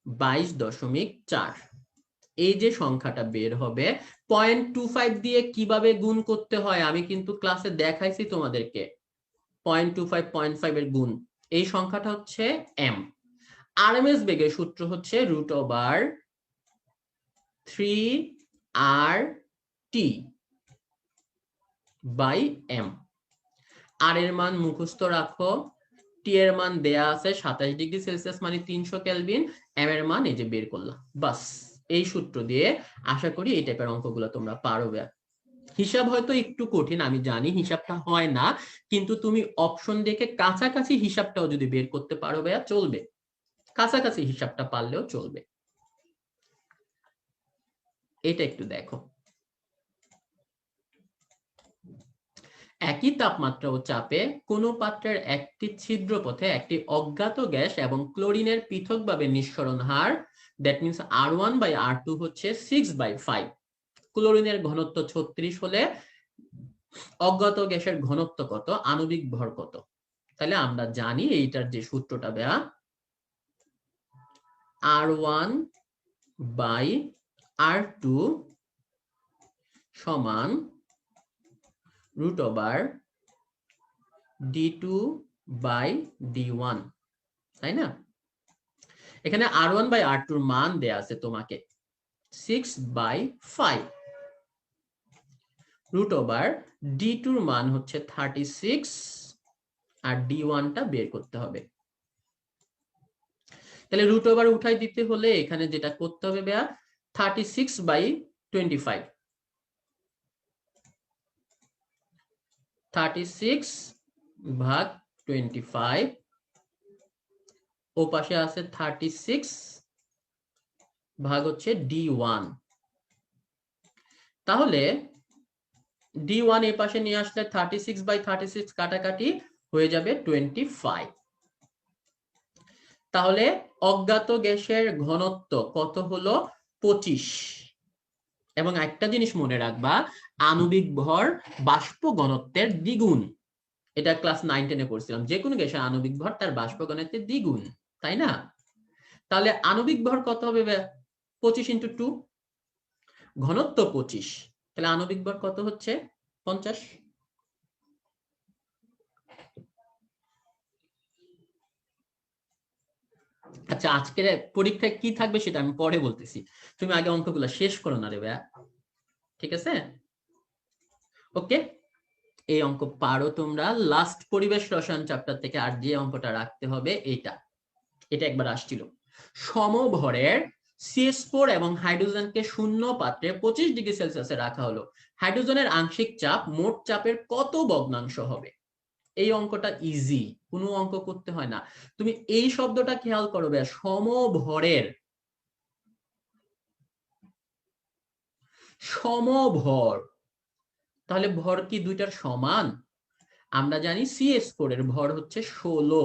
22.4, এই যে সংখ্যাটা বের হবে। 0.25 দিয়ে কিভাবে গুণ করতে হয় আমি কিন্তু ক্লাসে দেখাইছি তোমাদেরকে। 0.25 0.5 এর গুণ, এই সংখ্যাটা হচ্ছে m। আরএমএস বেগের সূত্র হচ্ছে √3RT বাই m। আর এর মান মুখস্থ রাখো, টি এর মান দেয়া আছে 27 ডিগ্রি সেলসিয়াস মানে 300 কেলভিন, এম এর মান এই যে বের করলাম, বাস। এই সূত্র দিয়ে আশা করি এই টাইপের অঙ্কগুলো তোমরা পারবে। হিসাব হয়তো একটু কঠিন, আমি জানি হিসাবটা হয় না, কিন্তু তুমি অপশন দেখে কাছাকাছি হিসাবটাও যদি বের করতে পারো ভাইয়া চলবে, কাছাকাছি হিসাবটা পারলেও চলবে। এটা একটু দেখো, একই তাপমাত্রা ও চাপে কোন পাত্রের একটি ছিদ্র পথে একটি অজ্ঞাত গ্যাস এবং ক্লোরিনের পৃথকভাবে নিঃসরণ হার, দ্যাট মিন্স R1/R2 হচ্ছে 6/5। ক্লোরিনের ঘনত্ব 36 হলে অজ্ঞাত গ্যাসের ঘনত্ব কত, আণবিক ভর কত? তাহলে আমরা জানি এইটার যে সূত্রটা দেয়া, R1/R2 সমান √D2/D1, তাই না? এখানে R1/R2 এর মান দেয়া আছে তোমাকে 6/5, √D2 এর মান হচ্ছে 36, আর D1 টা বের করতে হবে। তাহলে √ উঠাই দিতে হলে এখানে যেটা করতে হবে ভাইয়া, 36/25, 36/25, ও পাশে আছে 36 ভাগ হচ্ছে D1। তাহলে D1 এই পাশে নিয়ে আসলে 36/36 কাটাকাটি হয়ে যাবে 25। তাহলে অজ্ঞাত গ্যাসের ঘনত্ব কত হলো? 25। এবং একটা জিনিস মনে রাখবা, আণবিক ভর বাষ্প ঘনত্বের দ্বিগুণ। এটা ক্লাস 9-10 এ পড়ছিলাম, যে কোনো গ্যাসের আণবিক ভর তার বাষ্প ঘনত্বের দ্বিগুণ, তাই না? তাহলে আণবিক ভর কত হবে? 25 × 2, ঘনত্ব 25, তাহলে আণবিক ভর কত হচ্ছে? 50। আচ্ছা, আজকের পরীক্ষায় কি থাকবে সেটা আমি পরে বলতেছি, তুমি আগে অঙ্কগুলো শেষ করো না রে ভাইয়া, ঠিক আছে? ওকে, এই অঙ্ক পারো তোমরা। লাস্ট পরিবেশ রসায়ন চ্যাপ্টার থেকে আর যে অঙ্কটা রাখতে হবে এটা একবার আসছিল, সমভরের CH4 এবং হাইড্রোজেনকে শূন্য পাত্রে 25 ডিগ্রি সেলসিয়াসে রাখা হলো, হাইড্রোজেনের আংশিক চাপ মোট চাপের কত ভগ্নাংশ হবে? এই অঙ্কটা ইজি, কোনো অঙ্ক করতে হয় না। তুমি এই শব্দটা খেয়াল করো ভাইয়া, সমভরের, সমভর, তাহলে ভর কি দুইটার সমান? আমরা জানি CH4 এর ভর হচ্ছে 16,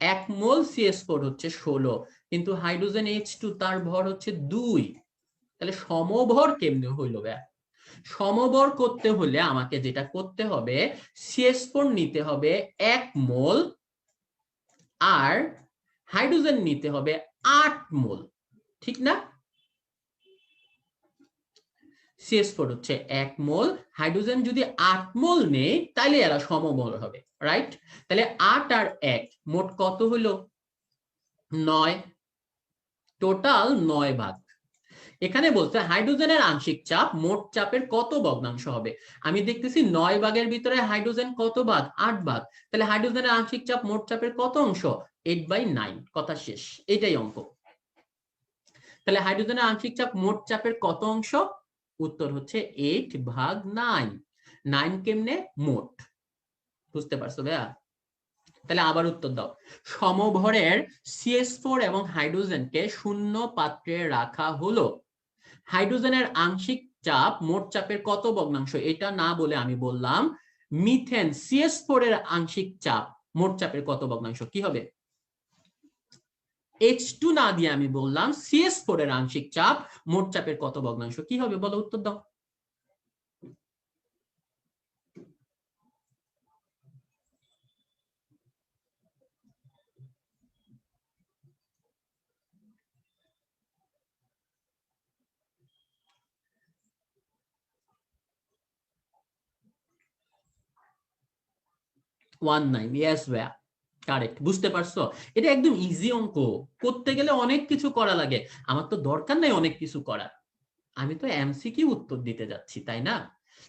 1 মোল CH4 হচ্ছে 16, কিন্তু হাইড্রোজেন H2 তার ভর হচ্ছে 2। তাহলে সমভর কেমনে হইলো ভাইয়া? সমভর করতে হলে আমাকে যেটা করতে হবে, CH4 নিতে হবে 1 মোল আর হাইড্রোজেন নিতে হবে 8 মোল, ঠিক না? CH4 হচ্ছে 1 মোল, হাইড্রোজেন যদি 8 মোল নেই তাহলে এরা সমমোল হবে, রাইট? তাহলে 8 আর 1 মোট কত হলো? 9, টোটাল 9 ভাগ। এখানে বলছে হাইড্রোজেনের আংশিক চাপ মোট চাপের কত ভগ্নাংশ হবে। আমি দেখতেছি 9 ভাগের ভিতরে হাইড্রোজেন কত ভাগ? 8 ভাগ। তাহলে হাইড্রোজেনের আংশিক চাপ মোট চাপের কত অংশ? 8/9, কথা শেষ, এটাই অঙ্ক। তাহলে হাইড্রোজেনের আংশিক চাপ মোট চাপের কত অংশ? উত্তর হচ্ছে 8/9। 9 কেমনে? মোট। বুঝতে পারছো ভাইয়া? তাহলে আবার উত্তর দাও। সমভরের CH4 এবং হাইড্রোজেনকে শূন্য পাত্রে রাখা হলো, হাইড্রোজেনের আংশিক চাপ মোট চাপের কত ভগ্নাংশ? এটা না বলে আমি বললাম মিথেন CH4 এর আংশিক চাপ মোট চাপের কত ভগ্নাংশ, কি হবে? H2 না দিয়ে আমি বললাম CH4 এর আংশিক চাপ মোট চাপের কত ভগ্নাংশ, কি হবে বলো, উত্তর দাও। ওয়ান নাইন, ইয়েস ভাইয়া, কারেক্ট। বুঝতে পারছো? এটা একদম ইজি অঙ্ক, করতে গেলে অনেক কিছু করা লাগে, আমার তো দরকার নাই অনেক কিছু করার, আমি তো MCQ উত্তর দিতে যাচ্ছি, তাই না?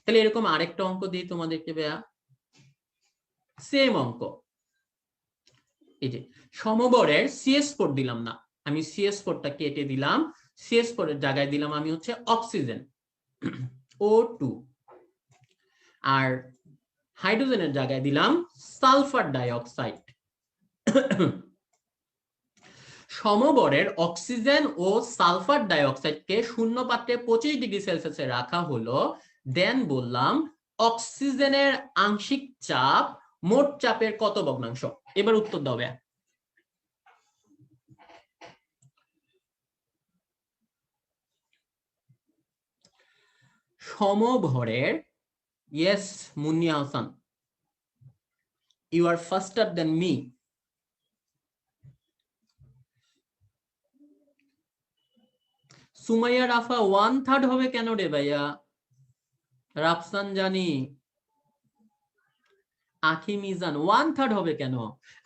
তাহলে এরকম আরেকটা অঙ্ক দিই তোমাদেরকে ভাইয়া, সেম অঙ্ক। এই যে সমবরের CH4 দিলাম না, আমি CH4টা কেটে দিলাম, CH4 এর জায়গায় দিলাম আমি হচ্ছে অক্সিজেন O2, আর হাইড্রোজেনের জায়গায় দিলাম সালফার ডাইঅক্সাইড। সমবরের অক্সিজেন ও সালফার ডাইঅক্সাইডকে শূন্য পাত্রে 25 ডিগ্রি সেলসিয়াসে রাখা হলো, দেন বললাম অক্সিজেনের আংশিক চাপ মোট চাপের কত ভগ্নাংশ। এবার উত্তর দাও ভাইয়া। সমভরের, yes Munnia Hasan, you are faster than me. Sumaiya Rafa 1/3 হবে কেন রে ভাইয়া? রাফসান জানি, আখি মিজান 1/3 হবে কেন?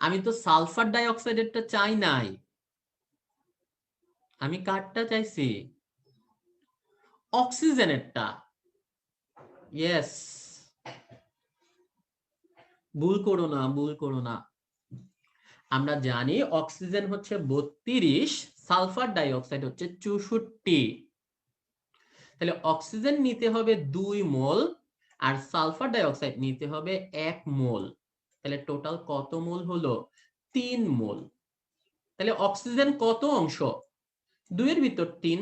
আমি তো সালফার ডাইঅক্সাইডেরটা চাই নাই, আমি কারটা চাইছি? অক্সিজেনেরটা। ইয়েস, ভুল করো না, ভুল করো না। আমরা জানি অক্সিজেন হচ্ছে 32, সালফার ডাইঅক্সাইড হচ্ছে 64। তাহলে অক্সিজেন নিতে হবে 2 মোল আর সালফার ডাইঅক্সাইড নিতে হবে 1 মোল, তাহলে টোটাল কত মোল হলো? 3 মোল। তাহলে অক্সিজেন কত অংশ? 2 এর ভিতর 3।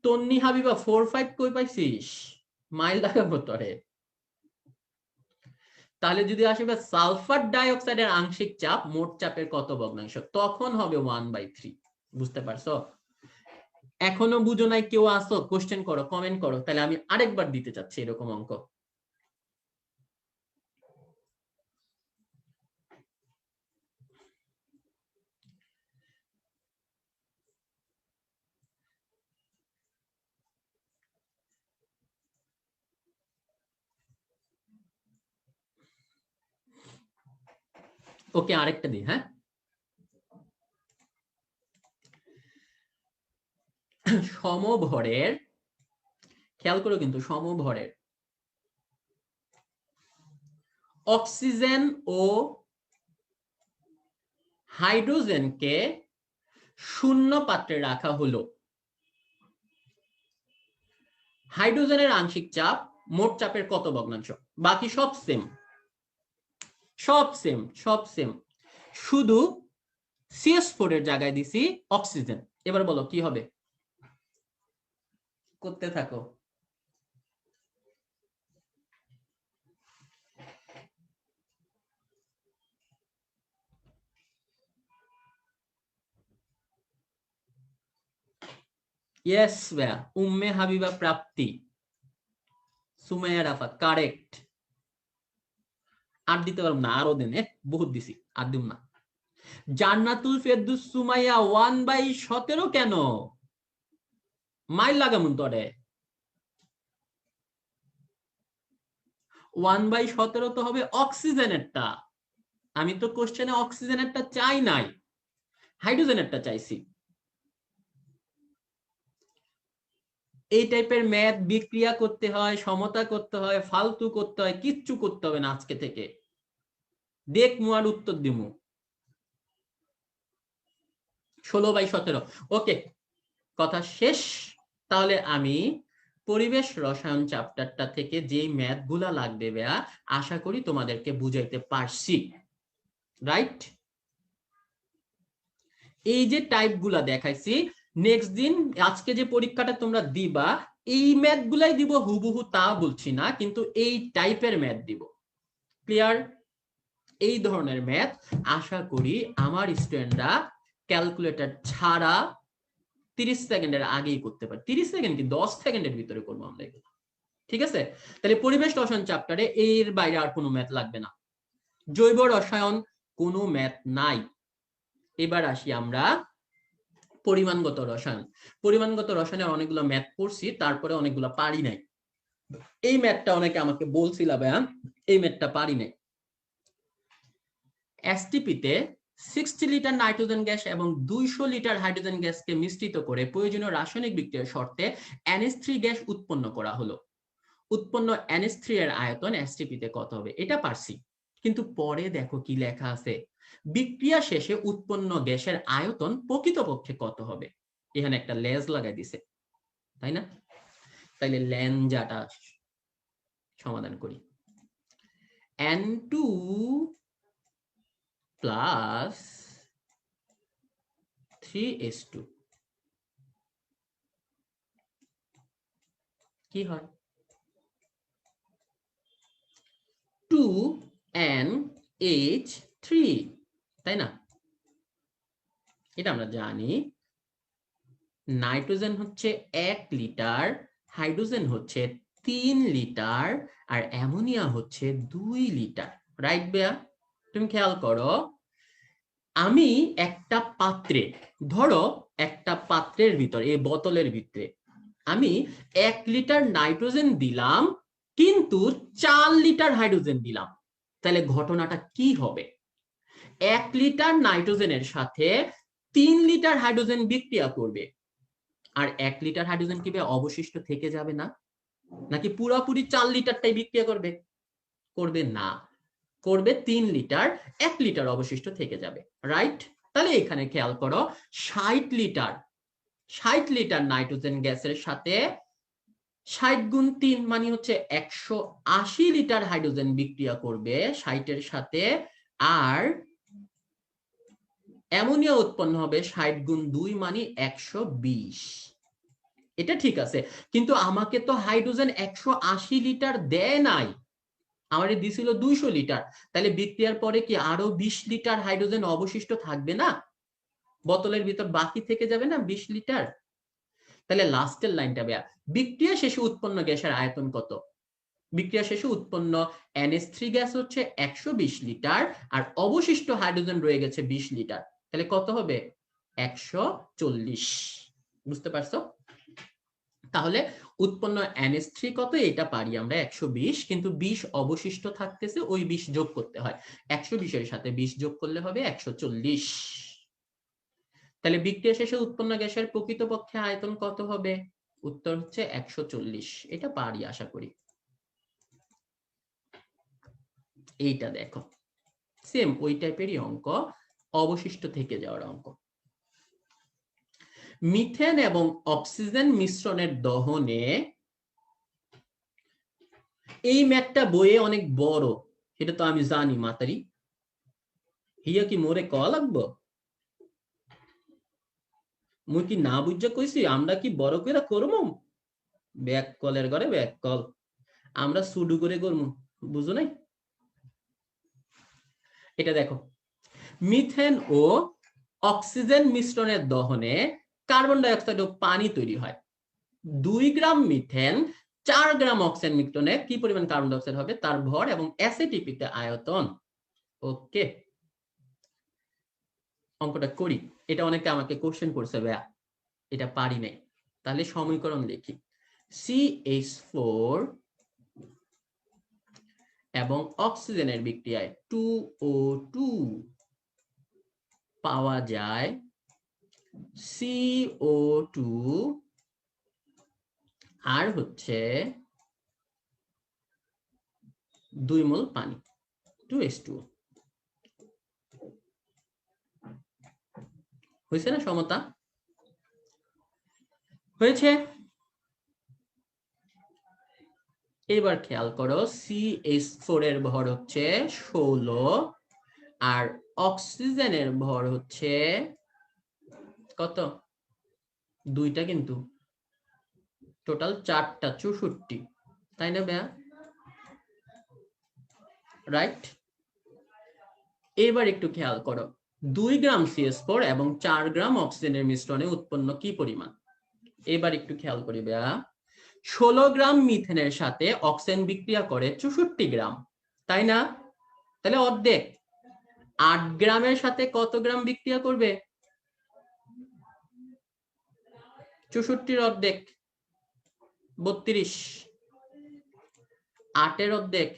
তন্নি হাবিবা 4/5 কই পাইছিস? মাইল লাগাবো তোরে। তাহলে যদি আসবে সালফার ডাইঅক্সাইডের আংশিক চাপ মোট চাপের কত ভগ্নাংশ, তখন হবে 1/3। বুঝতে পারছো? এখনো বুঝো নাই কেউ? আসো, কোশ্চেন করো, কমেন্ট করো, তাহলে আমি আরেকবার দিতে চাচ্ছি এরকম অঙ্ক। ওকে, আরেকটা দিই, হ্যাঁ। সমভরের, খেয়াল করো কিন্তু, সমভরের অক্সিজেন ও হাইড্রোজেনকে শূন্য পাত্রে রাখা হলো। হাইড্রোজেনের আংশিক চাপ মোট চাপের কত ভগ্নাংশ? বাকি সব সেম, সব সেম, সব সেম, শুধু CH4 এর জায়গায় দিছি অক্সিজেন। এবার বলো কি হবে? করতে থাকো। ইয়েস ভাইয়া, উম্মে হাবিবা প্রাপ্তি, সুমাইয়া রাফাত, কারেক্ট। আর দিতে পারবো না, আরো দেন, বহুত দিছি, আর দিব না। জান্নাতুল ফেরদৌস সুমাইয়া 1/17 কেন? মাইল লাগামুন তরে। 1/17 তো হবে অক্সিজেনেরটা। আমি তো কোশ্চেনে অক্সিজেনেরটা চাই নাই, হাইড্রোজেনেরটা চাইছি। এই টাইপের ম্যাথ বিক্রিয়া করতে হয়, সমতা করতে হয়, ফালতু করতে হয়, কিচ্ছু করতে হবে না আজকে থেকে। দেখ মুয়ার উত্তর দিমু। 16/17, ওকে, কথা শেষ। তাহলে আমি পরিবেশ রসায়ন চ্যাপ্টারটা থেকে যেই ম্যাথ গুলা লাগবে ভাইয়া, আশা করি তোমাদেরকে বুঝাইতে পারছি, রাইট? এই যে টাইপ গুলা দেখাইছি, নেক্সট দিন আজকে যে পরীক্ষাটা তোমরা দিবা, এই ম্যাথ গুলাই দিব হুবহু তা বলছি না, কিন্তু এই টাইপের ম্যাথ দিব। ক্লিয়ার? এই ধরনের ম্যাথ আশা করি আমার স্টুডেন্টরা ক্যালকুলেটর ছাড়া 30 সেকেন্ডের আগেই করতে পারে। 30 সেকেন্ড কি 10 সেকেন্ডের ভিতরে করবো আমরা এগুলো, ঠিক আছে? তাহলে পরিবেশ রসায়ন চ্যাপ্টারে এর বাইরে আর কোনো ম্যাথ লাগবে না। জৈব রসায়ন কোনো ম্যাথ নাই। এবার আসি আমরা পরিমাণগত রসায়ন। পরিমাণগত রসায়নের অনেকগুলো ম্যাথ পড়ছি, তারপরে অনেকগুলো পারি নাই। এই ম্যাথটা অনেকে আমাকে বলছিল ভাইয়া, এই ম্যাথটা পারি নাই। এসটিপিতে 60 লিটার নাইট্রোজেন গ্যাস এবং 200 লিটার হাইড্রোজেন গ্যাসকে মিশ্রিত করে প্রয়োজনীয় রাসায়নিক বিক্রিয়ার শর্তে NH3 গ্যাস উৎপন্ন করা হলো। উৎপন্ন NH3 এর আয়তন এসটিপিতে কত হবে? এটা পারছি, কিন্তু পরে দেখো কি লেখা আছে, বিক্রিয়া শেষে উৎপন্ন গ্যাসের আয়তন প্রকৃতপক্ষে কত হবে? এখানে একটা লেজ লাগাই দিছে, তাই না? তাইলে ল্যাঞ্জাটা সমাধান করি। N2 প্লাস 3S2 কি হয়? 2NH3, তাই না? এটা আমরা জানি। নাইট্রোজেন হচ্ছে 1 লিটার, হাইড্রোজেন হচ্ছে 3 লিটার, আর অ্যামোনিয়া হচ্ছে 2 লিটার, রাইট বেয়া? তুমি খেয়াল করো, আমি একটা পাত্রে, ধরো একটা পাত্রের ভিতরে, এই বোতলের ভিতরে আমি 1 লিটার নাইট্রোজেন দিলাম, কিন্তু 4 লিটার হাইড্রোজেন দিলাম। তাহলে ঘটনাটা কি হবে? 1 লিটার নাইট্রোজেনের সাথে 3 লিটার হাইড্রোজেন বিক্রিয়া করবে, আর 1 লিটার হাইড্রোজেন কি অবশিষ্ট থেকে যাবে না? নাকি পুরোপুরি 4 লিটারটাই বিক্রিয়া করবে? করবে না, করবে 3 লিটার, 1 লিটার অবশিষ্ট থেকে যাবে, রাইট? তাহলে এখানে খেয়াল করো, 60 লিটার, 60 লিটার নাইট্রোজেন গ্যাসের সাথে 60 গুণ 3 মানে হচ্ছে 180 লিটার হাইড্রোজেন বিক্রিয়া করবে 60 এর সাথে, আর অ্যামোনিয়া উৎপন্ন হবে 60 গুণ 2 মানে 120। এটা ঠিক আছে, কিন্তু আমাকে তো হাইড্রোজেন 180 লিটার দেয় নাই, আমারে দিছিল 200 লিটার। তাহলে বিক্রিয়ার পরে কি আরো 20 লিটার হাইড্রোজেন অবশিষ্ট থাকবে না? বোতলের ভিতর বাকি থেকে যাবে না 20 লিটার? তাহলে লাস্টের লাইনটা বেয়া, বিক্রিয়া শেষে উৎপন্ন গ্যাসের আয়তন কত? বিক্রিয়া শেষে উৎপন্ন NH3 গ্যাস হচ্ছে 120 লিটার, আর অবশিষ্ট হাইড্রোজেন রয়ে গেছে 20 লিটার। তাহলে কত হবে? 140। বুঝতে পারছো? তাহলে উৎপন্ন NH3 কত? এটা পারি আমরা 120, কিন্তু 20 অবশিষ্ট থাকতেছে, ওই 20 যোগ করতে হয়। 120 এর সাথে 20 যোগ করলে হবে 140। তাহলে বিক্রিয়া শেষে উৎপন্ন গ্যাসের প্রকৃতপক্ষে আয়তন কত হবে? উত্তর হচ্ছে 140। এটা পারি আশা করি। এইটা দেখো, সেম ওই টাইপেরই অঙ্ক, অবশিষ্ট থেকে যাওয়ার অঙ্ক। মিথেন এবং অক্সিজেন মিশ্রণের দহনে, এই ম্যাথটা বইয়ে অনেক বড়, এটা তো আমি জানি মাতারি, হিয়া কি মোরে ক লাগবো? মুই কি না বুঝা কইছি আমরা কি বড় করে করবো? ব্যাক কলের ঘরে ব্যাক কল, আমরা সুডু করে করবো, বুঝো নাই? এটা দেখো, মিথেন ও অক্সিজেন মিশ্রণের দহনে কার্বন ডাই অক্সাইড ও পানি তৈরি হয়। 2 গ্রাম মিথেন 4 গ্রাম অক্সিজেন মিশ্রণে কি পরিমাণ কার্বন ডাই অক্সাইড হবে তার ভর এবং অ্যাসিটিক আয়তন। ওকে, অঙ্কটা করি। এটা অনেকে আমাকে কোশ্চেন করছে ভাইয়া, এটা পারি নাই। তাহলে সমীকরণ লিখি, CH4 এবং অক্সিজেনের বিক্রিয়ায় 2O2 পাওয়া যায় CO2 আর হচ্ছে 2 মোল পানি, 2H2O। হয়েছে না সমতা? হয়েছে। এবার খেয়াল করো, CH4 এর ভর হচ্ছে 16 আর অক্সিজেনের ভর হচ্ছে কত? 2টা, কিন্তু টোটাল 4টা, 64, তাই না ভাইয়া? রাইট। এবার একটু খেয়াল করো, 2 গ্রাম CH4 এবং 4 গ্রাম অক্সিজেনের মিশ্রণে উৎপন্ন কি পরিমাণ? এবার একটু খেয়াল করি ভাইয়া, 16 গ্রাম মিথেনের সাথে অক্সিজেন বিক্রিয়া করে 64 গ্রাম, তাই না? তাহলে অর্ধেক। 8 গ্রামের সাথে কত গ্রাম বিক্রিয়া করবে? 64 অর্ধেক 32, 8 এর অর্ধেক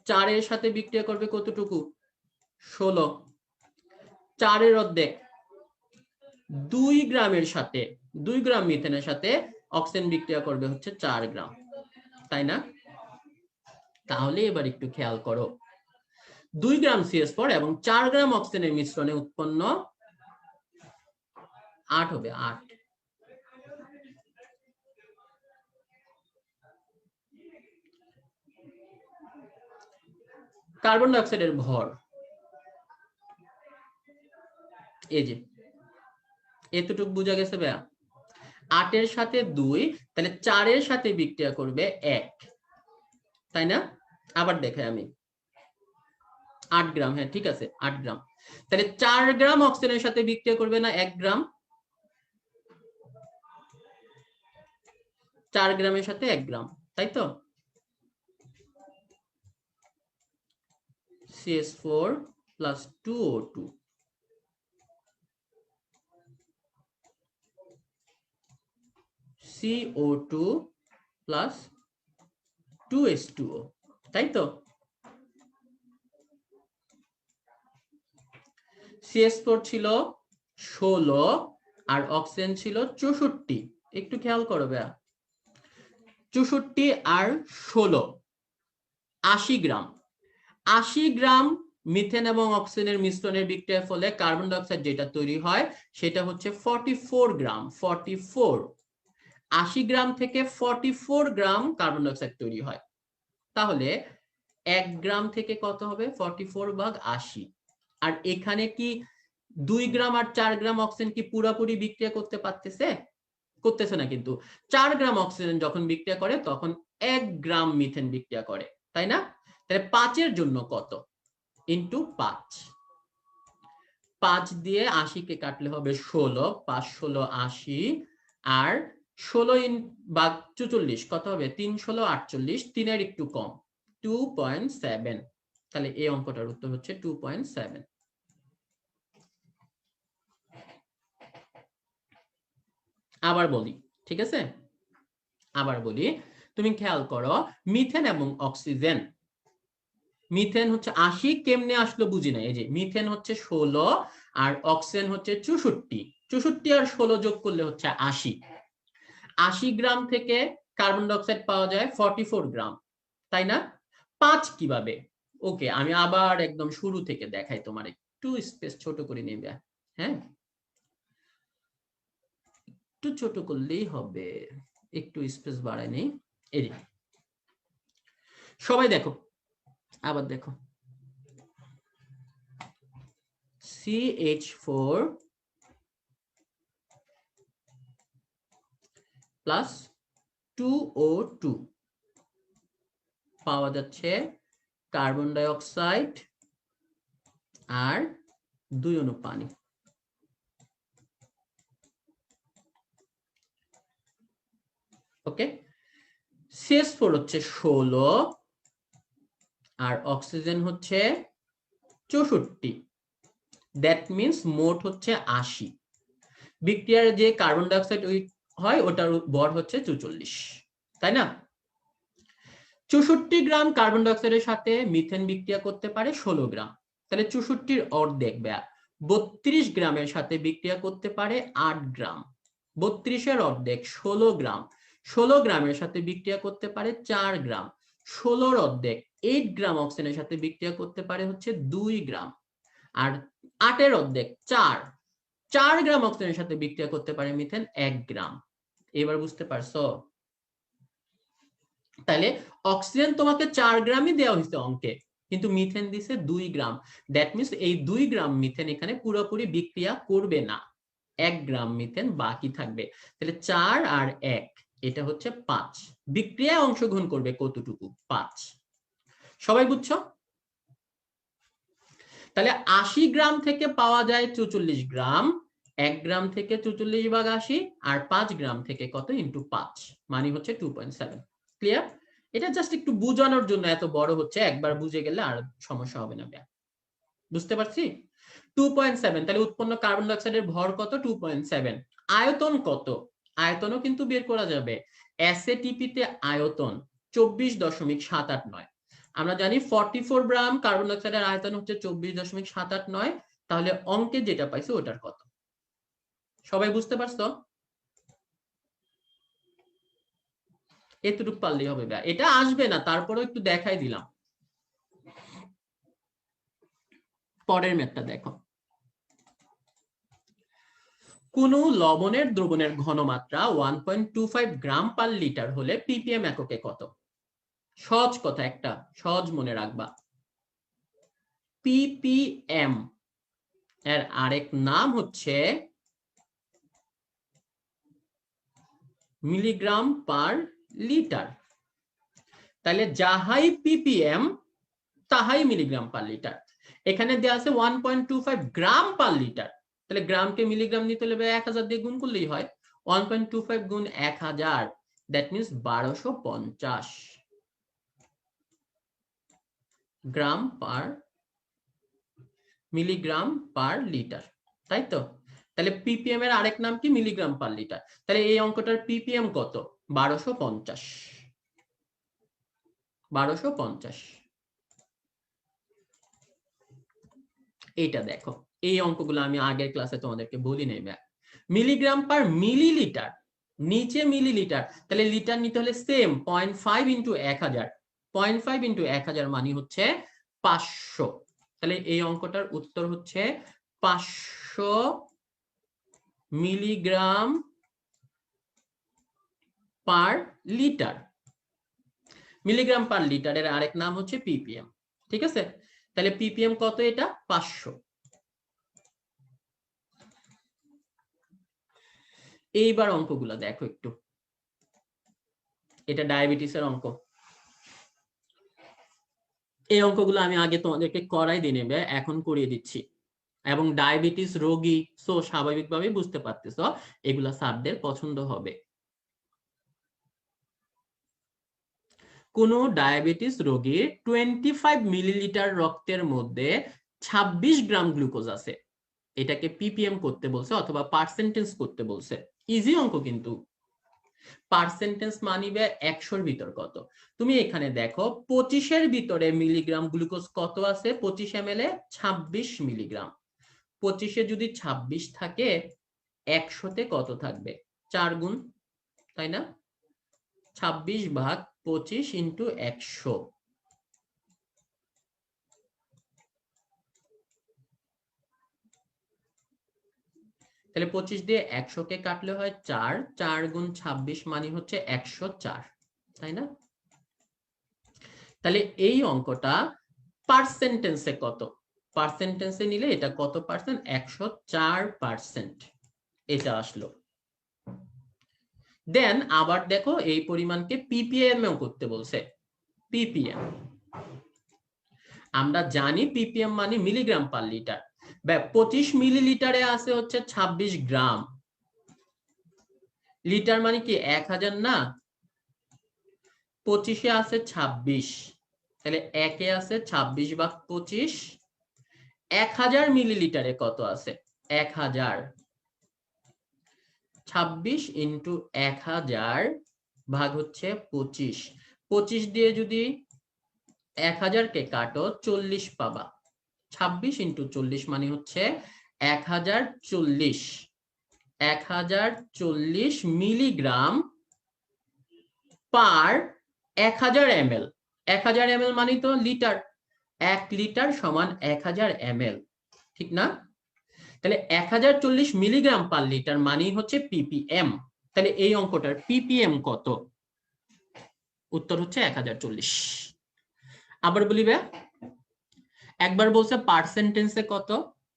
4 এর সাথে বিক্রিয়া করবে কতটুকু? 16। 4 এর অর্ধেক 2 গ্রামের সাথে, 2 গ্রাম মিথেনের সাথে অক্সিজেন বিক্রিয়া করবে হচ্ছে 4 গ্রাম, তাই না? তাহলে এবার একটু খেয়াল করো, 2 গ্রাম CH4 এবং 4 গ্রাম অক্সিজেনের মিশ্রণে উৎপন্ন 8 হবে, 8। কার্বন ডাই অক্সাইডের ভর, এই যে এতটুকু বোঝা গেছে ভাইয়া? 8 এর সাথে 2, তাহলে 4 এর সাথে বিক্রিয়া করবে 1, তাই না? আবার দেখাই আমি, 8 গ্রাম, হ্যাঁ ঠিক আছে 8 গ্রাম, তাহলে 4 গ্রাম অক্সিজেনের সাথে বিক্রিয়া করবে না 1 গ্রাম? 4 গ্রামের সাথে 1 গ্রাম, তাই তো? CH4 plus 2O2, CO2 plus 2H2O, তাই তো? CH4 ছিল 16 আর অক্সিজেন ছিল 64, একটু খেয়াল করো ভাইয়া, 64 আর 16, 80 গ্রাম। 80 গ্রাম মিথেন এবং অক্সিজেনের মিশ্রণের বিক্রিয়ার ফলে কার্বন ডাই অক্সাইড যেটা তৈরি হয় সেটা হচ্ছে 44 গ্রাম, 44। 80 গ্রাম থেকে 44 গ্রাম কার্বন ডাই অক্সাইড তৈরি হয়। তাহলে 1 গ্রাম থেকে কত হবে? 44 ভাগ 80। আর এখানে কি 2 গ্রাম আর 4 গ্রাম অক্সিজেন কি পুরোপুরি বিক্রিয়া করতে পারতেছে? করতেছে না, কিন্তু 4 গ্রাম অক্সিজেন যখন বিক্রিয়া করে তখন 1 গ্রাম মিথেন বিক্রিয়া করে, তাই না? তাহলে 5 এর জন্য কত? ইনটু 5, 5 দিয়ে 80 কে কাটলে হবে 16, 5 16 80, আর 16 ভাগ 44 কত হবে? 3 16 48, 3 এর একটু কম 2.7। তাহলে এই অঙ্কটার উত্তর হচ্ছে 2.7। আবার বলি, ঠিক আছে? আবার বলি, তুমি খেয়াল করো, মিথেন এবং অক্সিজেন, মিথেন হচ্ছে 80, কেমনে আসলো বুঝি না। এই যে মিথেন হচ্ছে 16 আর অক্সিজেন হচ্ছে 64, 64 আর 16 যোগ করলে হচ্ছে 80। 80 গ্রাম থেকে কার্বন ডাই অক্সাইড পাওয়া যায় 44 গ্রাম, তাই না? 5 কিভাবে? ওকে, আমি আবার একদম শুরু থেকে দেখাই, তোমার একটু স্পেস ছোট করে নেবে, হ্যাঁ? একটু ছোট করলেই হবে, একটু স্পেস বাড়াই নেই। এই সবাই দেখো, আবার দেখো, CH4 প্লাস 2O2 পাওয়া যাচ্ছে কার্বন ডাই অক্সাইড আর 2 অণু পানি। ওকে, CH4 হচ্ছে 16 আর অক্সিজেন হচ্ছে 64, দ্যাট মিন্স মোট হচ্ছে 80। বিক্রিয়ার যে কার্বন ডাই অক্সাইড হয় ওটার ভর হচ্ছে 44, তাই না? 64 গ্রাম কার্বন ডাই অক্সাইডের সাথে মিথেন বিক্রিয়া করতে পারে 16 গ্রাম, তাহলে 64 অর্ধেক বা 32 গ্রামের সাথে বিক্রিয়া করতে পারে 8 গ্রাম। 32 অর্ধেক 16 গ্রাম, 16 গ্রামের সাথে বিক্রিয়া করতে পারে 4 গ্রাম। 16 অর্ধেক 8 গ্রাম অক্সিজেনের সাথে বিক্রিয়া করতে পারে হচ্ছে 2 গ্রাম। আর 8 অর্ধেক 4 গ্রাম অক্সিজেনের সাথে বিক্রিয়া করতে পারে মিথেন 1 গ্রাম। এবার বুঝতে পারছো? তাহলে অক্সিজেন তোমাকে 4 গ্রামই দেওয়া হয়েছে অঙ্কে, কিন্তু মিথেন দিছে 2 গ্রাম। দ্যাট মিন্স এই 2 গ্রাম মিথেন এখানে পুরোপুরি বিক্রিয়া করবে না, 1 গ্রাম মিথেন বাকি থাকবে। তাহলে 4 আর 1 এটা হচ্ছে 5। বিক্রিয়ায় অংশগ্রহণ করবে কতটুকু? 5। সবাই বুঝছো? তাহলে 80 গ্রাম থেকে পাওয়া যায় 44 গ্রাম, 1 গ্রাম থেকে 44 ভাগ 80, আর 5 গ্রাম থেকে কত ইন্টু 5 মানে হচ্ছে 2.7। ক্লিয়ার? এটা জাস্ট একটু বোঝানোর জন্য এত বড় হচ্ছে, একবার বুঝে গেলে আর সমস্যা হবে না। বুঝতে পারছি? 2.7, তাহলে উৎপন্ন কার্বন ডাই অক্সাইডের ভর কত? 2.7। আয়তন কত? আয়তনও কিন্তু বের করা যাবে। এসএটিপি তে আয়তন 24.789। আমরা জানি 44 গ্রাম কার্বন ডাই অক্সাইডের আয়তন হচ্ছে 24.789, তাহলে অঙ্কে যেটা পাইছে ওটার কত? সবাই বুঝতে পারছো? এতটুকু পারলেই হবে। এটা আসবে না, তারপরেও একটু দেখাই দিলাম। পরের ম্যাথটা দেখো। কোন লবণের দ্রবণের ঘনমাত্রা 1.25 গ্রাম পার লিটার হলে ppm এককে কত? সহজ কথা, একটা সহজ মনে রাখবা। ppm এর আরেক নাম হচ্ছে মিলিগ্রাম পার লিটার। তাহলে যাহাই ppm তাহাই মিলিগ্রাম পার লিটার। এখানে দেওয়া আছে 1.25 গ্রাম পার লিটার, তাহলে গ্রামকে মিলিগ্রাম নিতে হলে 1000 দিয়ে গুণ করলেই হয়। 1.25 গুণ 1000, that means 1250 gram per milligram per litre, তাই তো? তাহলে ppm এর আরেক নাম কি? Milligram per litre. তাহলে এই অঙ্কটার ppm কত? 1250। 1250। এইটা দেখো, এই অঙ্কগুলো আমি আগের ক্লাসে তোমাদেরকে বলি নাই। মিলিগ্রাম পার মিলিলিটার, নিচে মিলিলিটার, তাহলে লিটার নিতে হলে সেম 0.5 ইন্টু 1000। 0.5 ইন্টু 1000 মানে হচ্ছে 500। তাহলে এই অঙ্কটার উত্তর হচ্ছে 500 milligram per litre. Milligram per লিটারের আরেক নাম হচ্ছে ppm। ঠিক আছে? তাহলে ppm কত? এটা 500। এইবার অঙ্কগুলো দেখো একটু। এটা ডায়াবেটিসের অঙ্ক। এই অঙ্কগুলো আমি আগে তোমাদেরকে করাই দিয়ে নেবে, এখন করিয়ে দিচ্ছি। এবং ডায়াবেটিস রোগী, সো স্বাভাবিকভাবেই বুঝতে পারতেছো এগুলা স্যারদের পছন্দ হবে। কোন ডায়াবেটিস রোগীর 25 মিলিলিটার রক্তের মধ্যে 26 গ্রাম গ্লুকোজ আছে, এটাকে ppm করতে বলছে অথবা পার্সেন্টেজ করতে বলছে। ইজি অঙ্ক কিন্তু। পার্সেন্টেজ মানিবে 100 এর ভিতর কত। তুমি এখানে দেখো 25 এর ভিতরে মিলিগ্রাম গ্লুকোজ কত আছে? 25 ml এ 26 মিলিগ্রাম। 25 এ যদি 26 থাকে, 100 তে কত থাকবে? 4 গুণ, তাই না? 26 ভাগ 25 ইন্টু 100। তাহলে 25 দিয়ে 100 কে কাটলে হয় 4, 4 গুণ 26 মানে হচ্ছে 104, তাই না? তাহলে এই অঙ্কটা পার্সেন্টেন্সে কত? পার্সেন্টেন্সে নিলে এটা কত পার্সেন্ট? 104%। এটা আসলো। দেন আবার দেখো এই পরিমাণকে পিপিএম এও করতে বলছে। পিপিএম আমরা জানি পিপিএম মানে মিলিগ্রাম পার লিটার। 25 মিলিলিটারে আছে হচ্ছে 26 গ্রাম। লিটার মানে কি 1000 না? 25-এ আছে 26, তাহলে 1-এ আছে 26 ভাগ 25। 1000 মিলিলিটারে কত আছে? 1000। 26 ইন্টু 1000 ভাগ হচ্ছে 25। 25 দিয়ে যদি 1000 কে কাটো 40 পাবা। 26 ইন্টু 40 মানে হচ্ছে 1040। 1040 মিলিগ্রাম পার 1000 ml। 1000 ml মানে তো লিটার। 1 লিটার সমান 1000 ml, ঠিক না? তাহলে 1040 মিলিগ্রাম পার লিটার মানে হচ্ছে পিপিএম। তাহলে এই অঙ্কটার পিপিএম কত? উত্তর হচ্ছে 1040। আবার বলি ভাই, একবার বলছে পার্সেন্টেন্সে কত,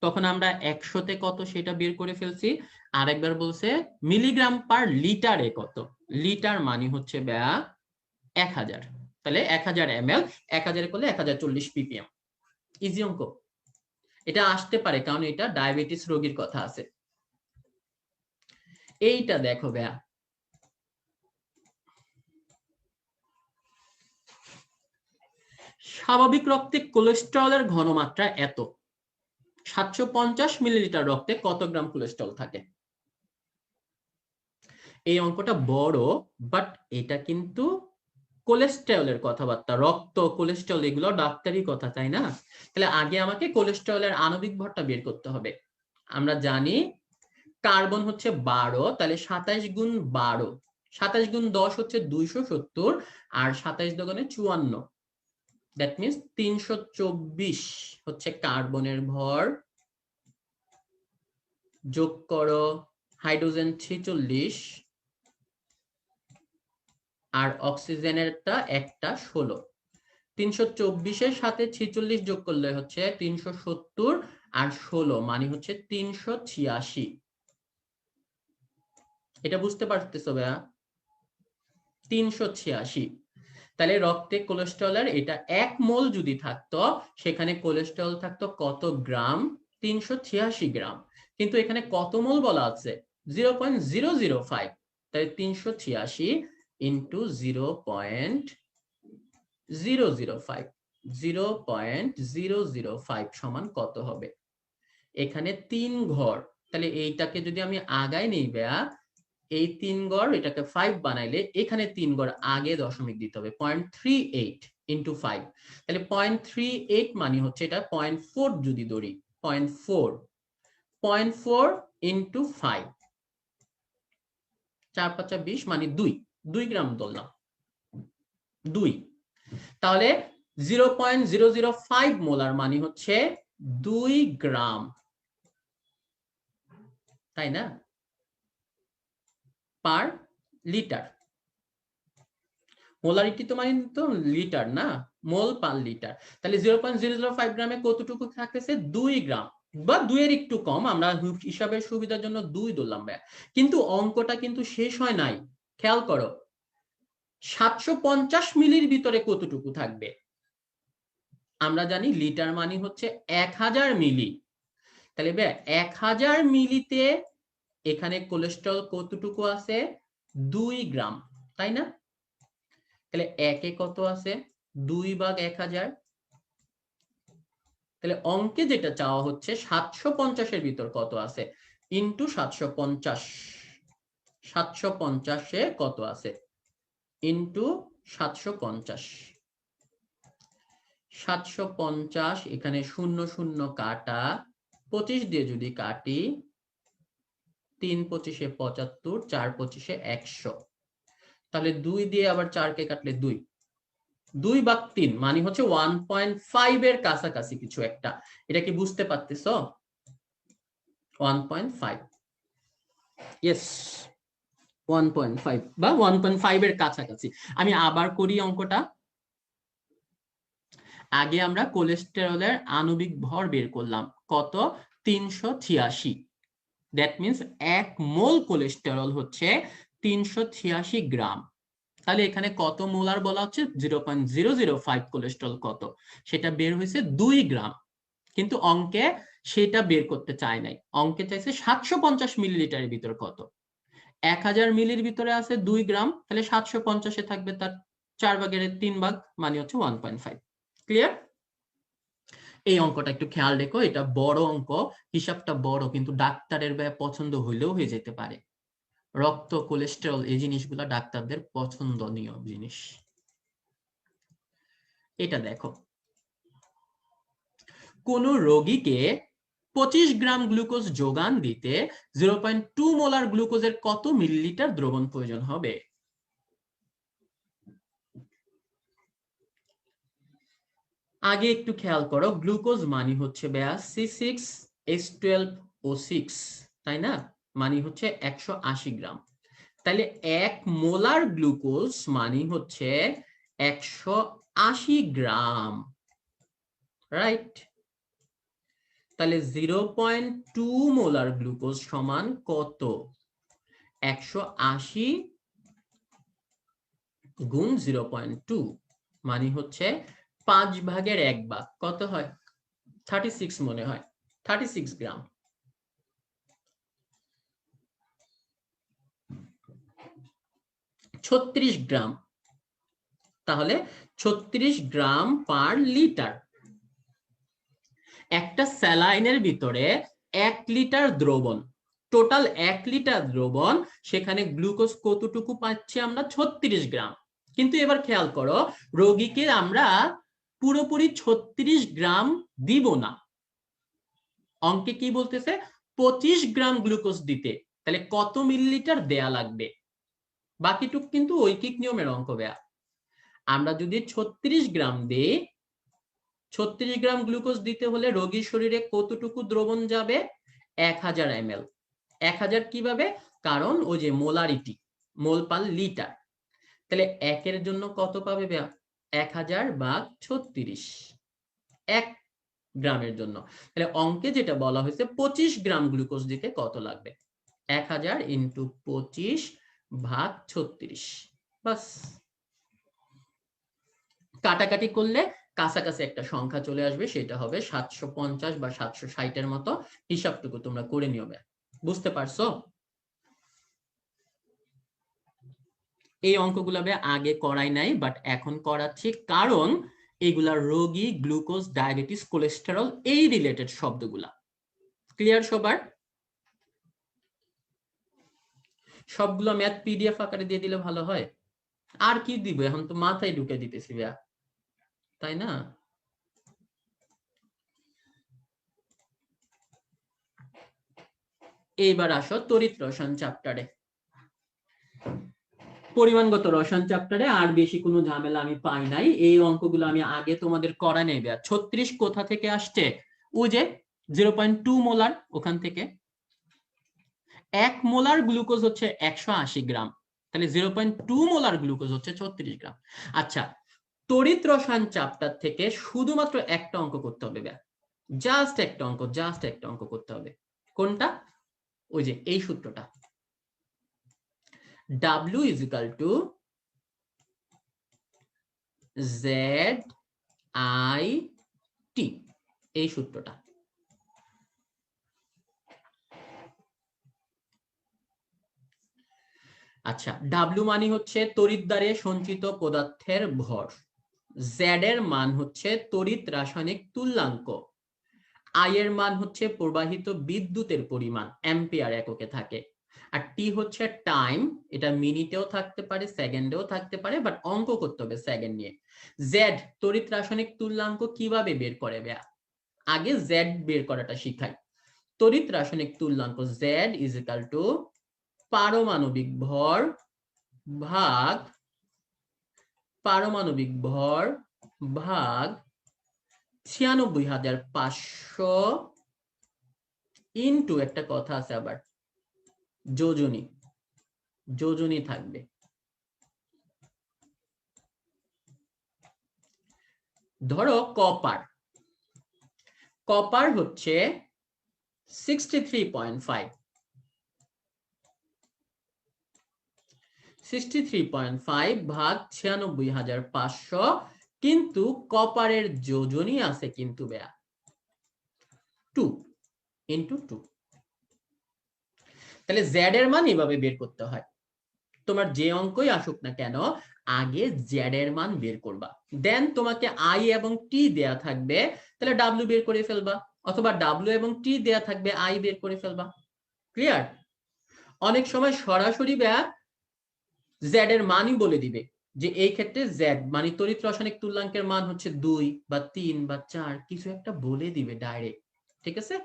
তখন আমরা 100-তে কত সেটা বের করে ফেলছি। আর একবার বলছে মিলিগ্রাম পার লিটারে কত। লিটার মানে হচ্ছে ব্যা 1000, তাহলে 1000 ml, 1000 করলে 1040 ppm। ইজি অঙ্ক। এটা আসতে পারে কারণ এটা ডায়াবেটিস রোগীর কথা আছে। এইটা দেখো ভাইয়া, স্বাভাবিক রক্তে কোলেস্টেরলের ঘনমাত্রা এত, 750 মিলিলিটার রক্তে কত গ্রাম কোলেস্টেরল থাকে? এই অঙ্কটা বড়, বাট এটা কিন্তু কোলেস্টেরলের কথাবার্তা। রক্ত, কোলেস্টেরল এগুলো ডাক্তারি কথা, তাই না? তাহলে আগে আমাকে কোলেস্টেরলের আণবিক ভরটা বের করতে হবে। আমরা জানি কার্বন হচ্ছে 12, তাহলে 27 গুণ 12, 27 গুণ 10 হচ্ছে 270, আর 27 দোকানে 54, দ্যাট মিনস 324 হচ্ছে কার্বনের ভর। যোগ করো হাইড্রোজেন 46 আর অক্সিজেনেরটা একটা 16। 324-এর সাথে 46 যোগ করলে হচ্ছে 370, আর 16 মানে হচ্ছে 386। এটা বুঝতে পারতেছো ভাইয়া? 386। তাহলে রক্তে কোলেস্টেরলের এটা 1 মোল যদি থাকতো, সেখানে কোলেস্টেরল থাকতো কত গ্রাম? 386 গ্রাম। কিন্তু এখানে কত মোল বলা আছে? 0.005। তাহলে 386 ইন্টু 0.005, 0.005 সমান কত হবে? এখানে 3 ঘর, তাহলে এইটাকে যদি আমি আগায় নেই ভাইয়া, এই 3 ঘর এটাকে 5 বানাইলে এখানে 3 ঘর আগে দশমিক দিতে হবে। 0.38 ইন্টু 5, তাহলে 0.38 মানে হচ্ছে এটা 0.4 যদি ধরি, 0.4 ইন্টু 5, 4 5 20 মানে 2 গ্রাম ধরলাম, 2। তাহলে 0.005 মোলার মানে হচ্ছে 2 গ্রাম, তাই না? Per litre. মোলারিটি তো মানে তো লিটার না, মোল পার লিটার। তাহলে 0.005 গ্রামে কতটুকু থাকতেছে? 2 গ্রাম বা 2 এর একটু কম, আমরা হিসাবের সুবিধার জন্য 2 ধরলাম। কিন্তু অঙ্কটা কিন্তু শেষ হয় নাই, খেয়াল করো। 750 মিলির ভিতরে কতটুকু থাকবে? আমরা জানি লিটার মানে হচ্ছে 1000 মিলি। তাহলে 1000 মিলিতে এখানে কোলেস্টেরল কতটুকু আছে? 2 গ্রাম, তাই না? তাহলে 1-এ কত আছে? 2 ভাগ 1000। তাহলে অঙ্কে যেটা চাওয়া হচ্ছে 750-এর ভিতর কত আছে ইন্টু 750। 750-এ কত আছে ইন্টু 750। 750 এখানে 0 0 কাটা, 25 দিয়ে যদি কাটি, 3 25-এ 75, 4 25-এ 100। তাহলে 2 দিয়ে আবার 4 কে কাটলে 2, 2 ভাগ 3 মানে হচ্ছে 1.5 এর কাছাকাছি কিছু একটা। এটা কি বুঝতে পারতেছো? 1.5। ইয়েস 1.5 বা 1.5 এর কাছাকাছি। আমি আবার করি অঙ্কটা। আগে আমরা কোলেস্টেরলের আণবিক ভর বের করলাম কত, 386। দ্যাট মিন্স 1 মোল কোলেস্টেরল হচ্ছে 386 গ্রাম। তাহলে এখানে কত মোলার বলা হচ্ছে, 0.005 কোলেস্টেরল কত, সেটা বের হয়েছে 2 গ্রাম। কিন্তু অঙ্কে সেটা বের করতে চায় নাই, অঙ্কে চাইছে 750 মিলিলিটারের ভিতর কত। 1000 মিলির ভিতরে আছে 2 গ্রাম, তাহলে 750-এ থাকবে তার 4/3 মানে হচ্ছে 1.5। ক্লিয়ার? এই অঙ্কটা একটু খেয়াল রেখো, এটা বড় অঙ্ক, হিসাবটা বড়, কিন্তু ডাক্তারের পছন্দ হইলেও হয়ে যেতে পারে। রক্ত, কোলেস্টেরল, এই জিনিসগুলো ডাক্তারদের পছন্দনীয় জিনিস। এটা দেখো, কোন রোগীকে 25 গ্রাম গ্লুকোজ যোগান দিতে 0.2 মোলার গ্লুকোজের কত মিলিলিটার দ্রবণ প্রয়োজন হবে? আগে একটু খেয়াল করো, গ্লুকোজ মানে হচ্ছে C6H12O6, তাই না? মানে হচ্ছে 180 গ্রাম। তাহলে 1 মোলার গ্লুকোজ মানে হচ্ছে 180 গ্রাম, রাইট? তাহলে 0.2 মোলার গ্লুকোজ সমান কত? 180 গুণ 0.2 মানে হচ্ছে 5/1 কত হয়? 36 মনে হয়, 36 গ্রাম। 36 গ্রাম, তাহলে 36 গ্রাম পার লিটার। একটা স্যালাইনের ভিতরে 1 লিটার দ্রবণ, টোটাল 1 লিটার দ্রবণ, সেখানে গ্লুকোজ কতটুকু পাচ্ছি আমরা? 36 গ্রাম। কিন্তু এবার খেয়াল করো, রোগীকে আমরা পুরোপুরি 36 গ্রাম দিব না, অঙ্কে কি বলতেছে? 25 গ্রাম গ্লুকোজ দিতে, তাহলে কত মিলিলিটার দেয়া লাগবে? বাকিটুক কিন্তু ঐকিক নিয়মের অঙ্ক বেয়া। আমরা যদি 36 গ্রাম দিই, 36 গ্রাম গ্লুকোজ দিতে হলে রোগীর শরীরে কতটুকু দ্রবণ যাবে? 1000 ml। 1000 কিভাবে? কারণ ওই যে মোলারিটি, মোল পার লিটার। তাহলে 1 এর জন্য কত পাবে? 1000/36, 1 গ্রামের জন্য। তাহলে অঙ্কে যেটা বলা হয়েছে 25 গ্রাম গ্লুকোজ দিতে কত লাগবে? 1000 × 25/36। বাস, কাটাকাটি করলে কাছাকাছি একটা সংখ্যা চলে আসবে, সেটা হবে 750 বা 760 এর মতো। হিসাবটুকু তোমরা করে নিও। বুঝতে পারছো? এই অঙ্কগুলো আগে করাই নাই, বাট এখন করাচ্ছি, কারণ এগুলা রোগী, গ্লুকোজ, ডায়াবেটিস, কোলেস্টেরল, এই রিলেটেড শব্দগুলা। ক্লিয়ার সবার? সবগুলো ম্যাথ পিডিএফ আকারে দিয়ে দিলে ভালো হয়। আর কি দিব, এখন তো মাথায় ঢুকে দিতেছি ভাইয়া, তাই না? এইবার আসো তড়িৎ রসায়ন চ্যাপ্টারে। পরিমাণগত রসায়ন চ্যাপ্টারে আর বেশি কোনো ঝামেলা আমি পাই নাই। এই অঙ্কগুলো আমি আগে তোমাদের করা নেই। 36 কোথা থেকে আসছে? ওই যে 0.2 মোলার, ওখান থেকে। 1 মোলার গ্লুকোজ হচ্ছে 180 গ্রাম, তাহলে 0.2 মোলার গ্লুকোজ হচ্ছে 36 গ্রাম। আচ্ছা, তড়িৎ রসায়ন চ্যাপ্টার থেকে শুধুমাত্র একটা অঙ্ক করতে হবে, জাস্ট একটা অঙ্ক, জাস্ট একটা অঙ্ক করতে হবে। কোনটা? ওই যে এই সূত্রটা, W = ZIT, এই সূত্রটা। আচ্ছা, W মানে হচ্ছে তড়িৎদ্বারে সঞ্চিত পদার্থের ভর, Z এর মান হচ্ছে তড়িৎ রাসায়নিক তুল্যাঙ্ক, I এর মান হচ্ছে প্রবাহিত বিদ্যুতের পরিমাণ, অ্যাম্পিয়ার এককে থাকে, আর T হচ্ছে টাইম, এটা মিনিটেও থাকতে পারে, সেকেন্ডেও থাকতে পারে, বাট অঙ্ক করতে হবে সেকেন্ড নিয়ে। Z তড়িৎ রাসায়নিক তুল্যাঙ্ক কিভাবে বের করে? আগে Z বের করাটা শিখাই। তড়িৎ রাসায়নিক তুল্যাঙ্ক Z = পারমাণবিক ভর ভাগ পারমাণবিক ভর ভাগ 96,500 ইনটু, একটা কথা আছে আবার, যোজনী, যোজনী থাকবে। ধরো কপার, কপার হচ্ছে 63.5, 63.5 ভাগ 96,500, কিন্তু কপারের যোজনী আছে কিন্তু বেয়া 2 ইন্টু 2। তাহলে জেড এর মান এভাবে বের করতে হয়। তোমার যে অঙ্কই আসুক না কেন, আগে জেড এর মান বের করবা, দেন তোমাকে আই এবং টি দেয়া থাকবে, তাহলে ডাব্লিউ বের করে ফেলবা, অথবা ডাব্লিউ এবং টি দেয়া থাকবে, আই বের করে ফেলবা। ক্লিয়ার? অনেক সময় সরাসরি বেয়া জেড এর মানই বলে দিবে, যে এই ক্ষেত্রে জেড মানে তড়িৎ রাসায়নিক তুল্যাঙ্কের মান হচ্ছে 2 বা 3 বা 4, কিছু একটা বলে দিবে ডাইরেক্ট। ঠিক আছে?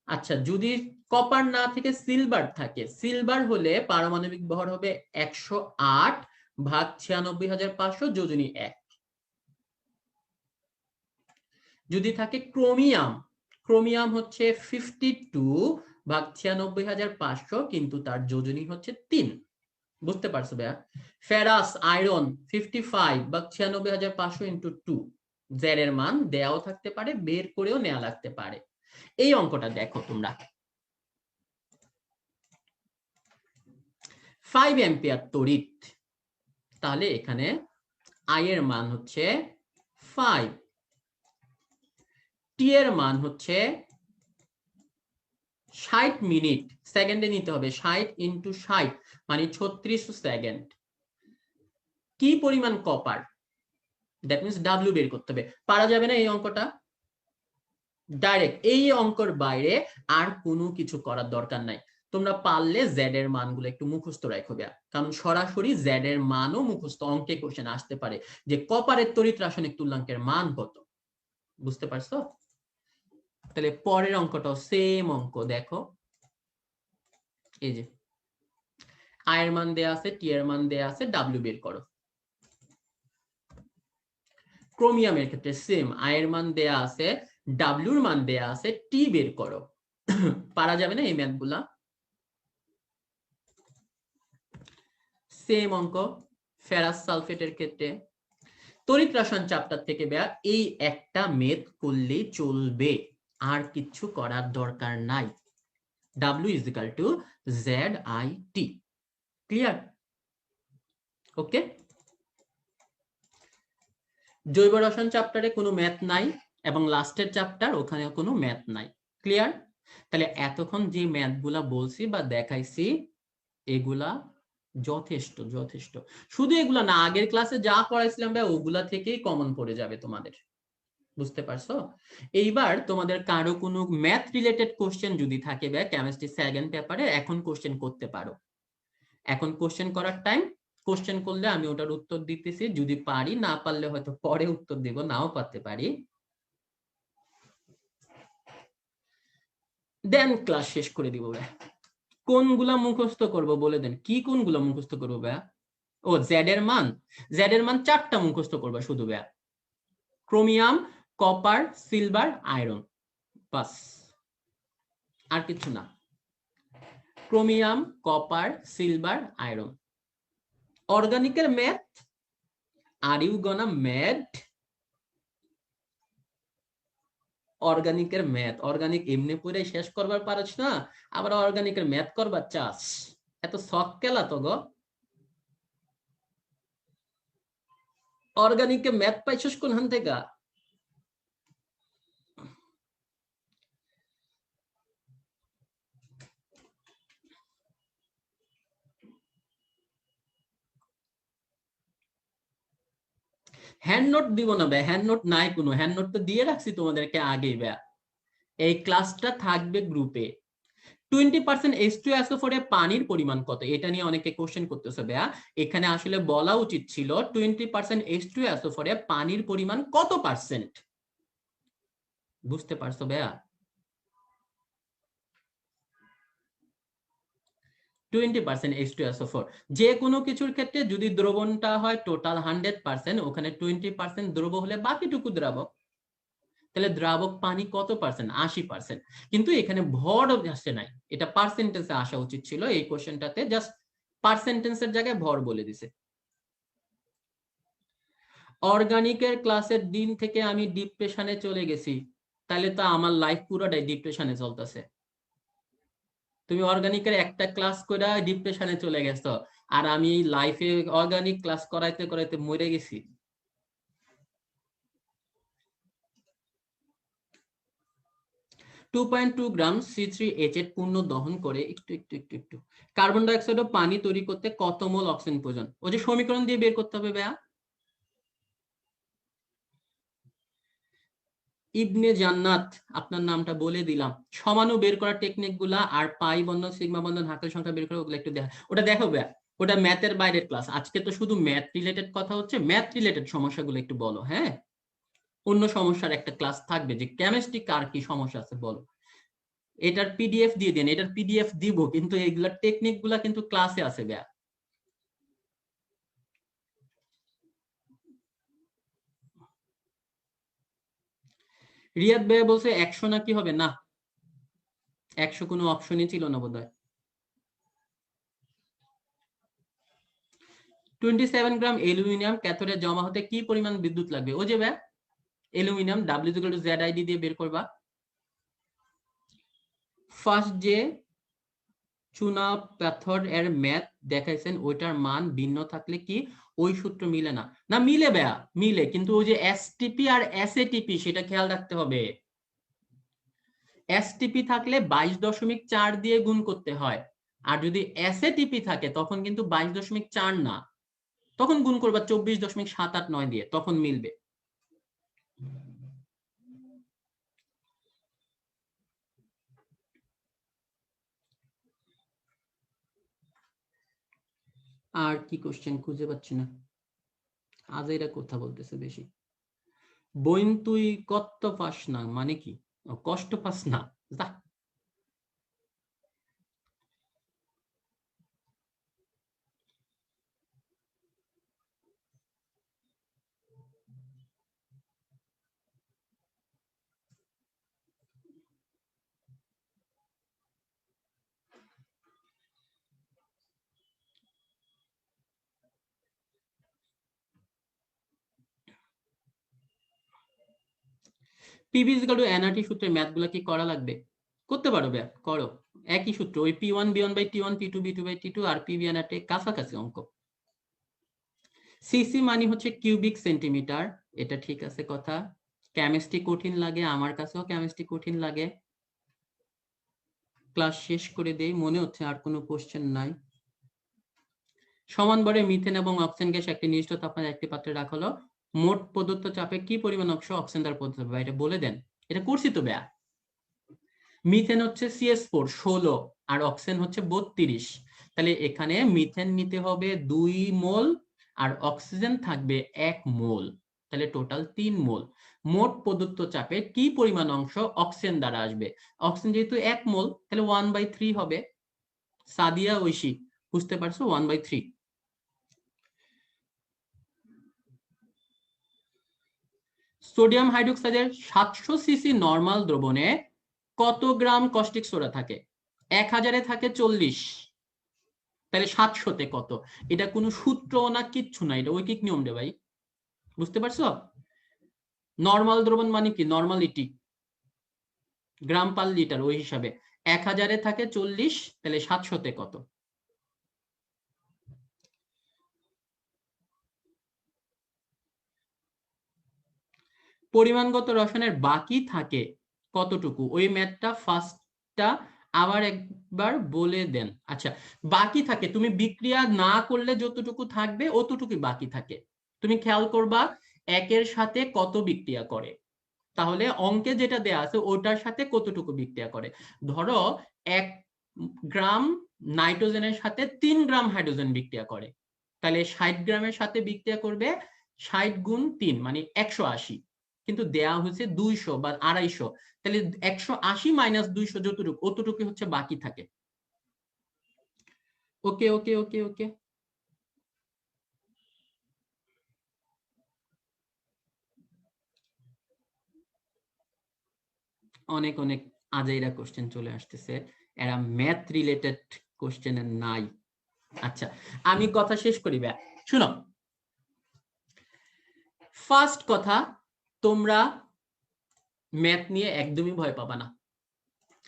আচ্ছা, যদি কপার না থেকে সিলভার থাকে, সিলভার হলে পারমাণবিক ভর হবে 108 ভাগ 96,500 যোজনী 1। যদি থাকে ক্রোমিয়াম, ক্রোমিয়াম হচ্ছে 52 ভাগ 96,500, কিন্তু তার যোজনী হচ্ছে 3। বুঝতে পারছো ভাইয়া? ফেরাস আয়রন 55 ভাগ 96,500 ইন্টু 2, জেড এর মান দেয়াও থাকতে পারে, বের করেও নেওয়া লাগতে পারে। এই অঙ্কটা দেখো তোমরা, 5 অ্যাম্পিয়ার তড়িৎ, তাহলে এখানে আই এর মান হচ্ছে 5, টি এর মান হচ্ছে 60 মিনিট, সেকেন্ডে নিতে হবে, 60 ইন্টু 60 মানে 36 সেকেন্ড। কি পরিমাণ কপার, দ্যাট মিন্স ডাব্লিউ বের করতে হবে। পারা যাবে না এই অঙ্কটা? ডাইরেক্ট এই অঙ্কর বাইরে আর কোনো কিছু করার দরকার নাই। তোমরা পারলে জেড এর মানগুলো একটু মুখস্থ রাখো, কারণ সরাসরি জেড এর মানও মুখস্থ অঙ্কে কোশ্চেন আসতে পারে, যে কপারের তড়িৎ রাসায়নিক তুল্যাঙ্কের মান কত। বুঝতে পারছো? তাহলে পরের অঙ্কটাও সেম অঙ্ক দেখো, এই যে আই এর মান দেয়া আছে, টি এর মান দেয়া আছে, ডাব্লিউ বের করো। ক্রোমিয়ামের ক্ষেত্রে সেম, আই এর মান দেয়া আছে, ডাব্লিউর মান দেয়া আছে, টি বের করো। পারা যাবে না এই ম্যাথগুলা? সেম অঙ্ক ফেরাস সালফেটের ক্ষেত্রে। তড়িৎ রসায়ন চ্যাপ্টার থেকে এই একটা মেথ করলেই চলবে, আর কিছু করার দরকার নাই। W = ZIT। ক্লিয়ার? ওকে। জৈব রসায়ন চ্যাপ্টারে কোনো ম্যাথ নাই, এবং লাস্টের চ্যাপ্টার ওখানে কোনো ম্যাথ নাই। ক্লিয়ার? তাহলে এতক্ষণ যে ম্যাথগুলা বলছি বা দেখাইছি, এগুলা যথেষ্ট যথেষ্ট। শুধু এগুলা না, আগের ক্লাসে যা করাইছিলাম ওগুলা থেকেই কমন পড়ে যাবে তোমাদের। বুঝতে পারছো? এইবার তোমাদের কারো কোনো ম্যাথ রিলেটেড কোশ্চেন যদি থাকে কেমিস্ট্রি সেকেন্ড পেপারে, এখন কোশ্চেন করতে পারো। এখন কোশ্চেন করার টাইম, কোশ্চেন করলে আমি ওটার উত্তর দিতেছি, যদি পারি, না পারলে হয়তো পরে উত্তর দিব, নাও পারতে পারি। দেন ক্লাস শেষ করে দিব। কোনগুলা মুখস্থ করব বলে দেন, কি কোনগুলা মুখস্থ করবো ভাইয়া? ও জেড এর মান, জেড এর মান 4টা মুখস্থ করবা শুধু ভাইয়া, ক্রোমিয়াম, কপার, সিলভার, আয়রন, বাস, আর কিছু না। Chromium, copper, silver, iron. অর্গানিকের math, are you gonna mad? অর্গানিকের ম্যাথ, অর্গানিক এমনি পুরে শেষ করবার পারছ না, আবার অর্গানিকের ম্যাথ করবার চাস? এত শখ কেলা তো গো? অর্গানিকে ম্যাথ পাইছস কোনখান থেকে? হ্যান্ড নোট দিব না ভাই, হ্যান্ড নোট নাই কোনো, হ্যান্ড নোট তো দিয়ে রাখছি তোমাদেরকে আগেই ভাই। এই ক্লাসটা থাকবে গ্রুপে। 20% H2SO4 এ পানির পরিমাণ কত, এটা নিয়ে অনেকে কোশ্চেন করতেছে ভাইয়া। এখানে আসলে বলা উচিত ছিল 20% H2SO4 এ পানির পরিমাণ কত পার্সেন্ট। বুঝতে পারছো ভাইয়া? 20% H2SO4, যে কোনো কিছুর ক্ষেত্রে যদি দ্রবণটা হয় টোটাল 100%, ওখানে 20% দ্রব হলে বাকিটুকু দ্রাবক। তাহলে দ্রাবক পানি কত পার্সেন্ট? 80%। কিন্তু এখানে ভর আসে নাই, এটা পার্সেন্টেজে আসা উচিত ছিল। এই কোশ্চেনটাতে জাস্ট পার্সেন্টেজের জায়গায় ভর বলে দিছে। অর্গানিকের ক্লাসের দিন থেকে আমি ডিপ্রেশনে চলে গেছি, তাহলে তো আমার লাইফ পুরোটাই ডিপ্রেশনে চলতেছে। তুমি অর্গানিকের একটা ক্লাস করে ডিপ্রেশনে চলে গেছো, আর আমি লাইফে অর্গানিক ক্লাস করাইতে করাইতে মরে গেছি। 2.2 গ্রাম C3H8 পূর্ণ দহন করে একটু কার্বন ডাই অক্সাইড ও পানি তৈরি করতে কত মোল অক্সিজেন প্রয়োজন? ওই যে সমীকরণ দিয়ে বের করতে হবে ভাইয়া। ইবনে জান্নাত, আপনার নামটা বলে দিলাম। সমাণু বের করার টেকনিক গুলা আর পাই বন্ধন সিগমা বন্ধন হাকেল সংখ্যা বের করা, ওগুলো একটু দেখা, ওটা দেখো ভাইয়া। ওটা ম্যাথের বাইরের ক্লাস, আজকে তো শুধু ম্যাথ রিলেটেড কথা হচ্ছে। ম্যাথ রিলেটেড সমস্যাগুলো একটু বলো, হ্যাঁ। অন্য সমস্যার একটা ক্লাস থাকবে যে কেমিস্ট্রি কার কি সমস্যা আছে বলো। এটার পিডিএফ দিয়ে দেন, এটার পিডিএফ দিব, কিন্তু এইগুলা টেকনিক গুলা কিন্তু ক্লাসে আছে ভাইয়া। রিয়াদ ভাইয়া বলছে 100 না কি হবে না, 100 কোনো অপশনই ছিল না বোধহয়। 27 গ্রাম অ্যালুমিনিয়াম ক্যাথোডে জমা হতে কি পরিমাণ বিদ্যুৎ লাগবে? ও যে ভাই অ্যালুমিনিয়াম W=ZID দিয়ে বের করবা। ফার্স্ট যে চুনা পাথর এর ম্যাথ দেখাইছেন ওইটার মান ভিন্ন থাকলে কি ওই সূত্র মিলে না? না মিলে ভাইয়া, মিলে, কিন্তু ওই যে এসটিপি আর এসএটিপি সেটা খেয়াল রাখতে হবে। এসটিপি থাকলে 22.4 দিয়ে গুণ করতে হয়, আর যদি এসএটিপি থাকে তখন কিন্তু 22.4 না, তখন গুণ করবা 24.789 দিয়ে, তখন মিলবে। আর কি কোশ্চেন খুঁজে পাচ্ছি না, আজ এরা কথা বলতেছে বেশি। বইন তুই কত পাস না মানে কি? কষ্ট পাস না, যা। PV is equal to nRT সূত্রের ম্যাথ গুলা কি করা লাগবে? করতে পারো ব্যাক করো, একই সূত্র, ওই P1 B1/T1 P2 B2/T2 আর পিভি এনআরটি কাছাকাছি অঙ্ক। সিসি মানে হচ্ছে কিউবিক সেন্টিমিটার, এটা ঠিক আছে কথা। কেমিস্ট্রি কঠিন লাগে, আমার কাছেও কেমিস্ট্রি কঠিন লাগে। ক্লাস শেষ করে দেই, মনে হচ্ছে আর কোনো কোশ্চেন নাই। সমান ভরে মিথেন এবং অক্সিজেন গ্যাস একটি নির্দিষ্ট তাপমাত্রায় একটি পাত্রে রাখা হলো, মোট প্রদত্ত চাপে কি পরিমাণ অংশ অক্সিজেন দ্বারা প্রদত্ত হবে, এটা বলে দেন। এটা করছি তো ব্যা। মিথেন হচ্ছে CH4 16 আর অক্সিজেন হচ্ছে 32, তাহলে এখানে মিথেন নিতে হবে 2 মোল আর অক্সিজেন থাকবে 1 মোল, তাহলে টোটাল 3 মোল। মোট প্রদত্ত চাপে কি পরিমাণ অংশ অক্সিজেন দ্বারা আসবে? অক্সিজেন যেহেতু 1 মোল, তাহলে 1/3 হবে। সাদিয়া ঐশী, বুঝতে পারছো? 1/3। সোডিয়াম হাইড্রোক্সাইডের 700 সিসি নরমাল দ্রবণে কত গ্রাম কস্টিক সোডা থাকে? 1000-এ থাকে 40, তাহলে 700-তে কত? এটা কোনো সূত্র না কিচ্ছু না, এটা ঐকিক নিয়ম রে ভাই, বুঝতে পারছো? নরমাল দ্রবণ মানে কি? নরমালিটি, গ্রাম পার লিটার, ওই হিসাবে 1000-এ থাকে 40, তাহলে 700-তে কত? পরিমাণগত রসায়নের বাকি থাকে কতটুকু? ওই ম্যাথটা ফার্স্টটা আবার একবার বলে দেন। আচ্ছা, বাকি থাকে, তুমি বিক্রিয়া না করলে যতটুকু থাকবে অতটুকুই বাকি থাকে। তুমি খেয়াল করবা একের সাথে কত বিক্রিয়া করে, তাহলে অঙ্কে যেটা দেয়া আছে ওটার সাথে কতটুকু বিক্রিয়া করে। ধরো 1 গ্রাম নাইট্রোজেনের সাথে 3 গ্রাম হাইড্রোজেন বিক্রিয়া করে, তাহলে 60 গ্রামের সাথে বিক্রিয়া করবে 60 গুণ 3 মানে 180, কিন্তু দেয়া হয়েছে 200 বা 250, তাহলে 180 মাইনাস 200 যতটুকু অতটুকু হচ্ছে বাকি থাকে। ওকে ওকে ওকে ওকে। অনেক অনেক আজাইরা কোশ্চেন চলে আসতেছে, এরা ম্যাথ রিলেটেড কোশ্চেনে নাই। আচ্ছা আমি কথা শেষ করি ভাই, শুনো। ফার্স্ট কথা, তোমরা ম্যাথ নিয়ে একদমই ভয় পাবা না,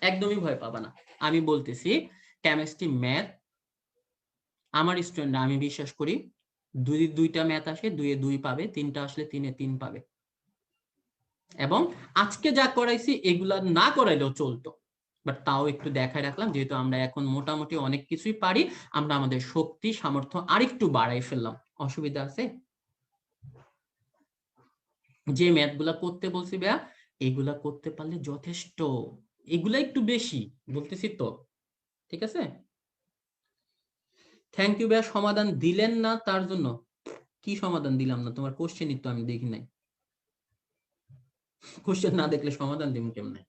একদমই ভয় পাবা না। আমি বলতেছি কেমিস্ট্রি ম্যাথ আমার স্টুডেন্ট, আমি বিশ্বাস করি দুইটা ম্যাথ আসে 2 এ 2 পাবে, 3টা আসলে 3 এ 3 পাবে। এবং আজকে যা করাইছি এগুলা না করাইলেও চলতো, বাট তাও একটু দেখায় রাখলাম, যেহেতু আমরা এখন মোটামুটি অনেক কিছুই পারি, আমরা আমাদের শক্তি সামর্থ্য আরেকটু বাড়াই ফেললাম। অসুবিধা আছে? যে ম্যাথ গুলা করতে বলছি ভাইয়া, এগুলা করতে পারলে যথেষ্ট, এগুলা একটু বেশি বলতেছি তো, ঠিক আছে? থ্যাংক ইউ ভাইয়া। সমাধান দিলেন না তার জন্য? কি সমাধান দিলাম না? তোমার কোশ্চেনই তো আমি দেখি নাই। কোশ্চেন না দেখলে সমাধান দিব কেমনে?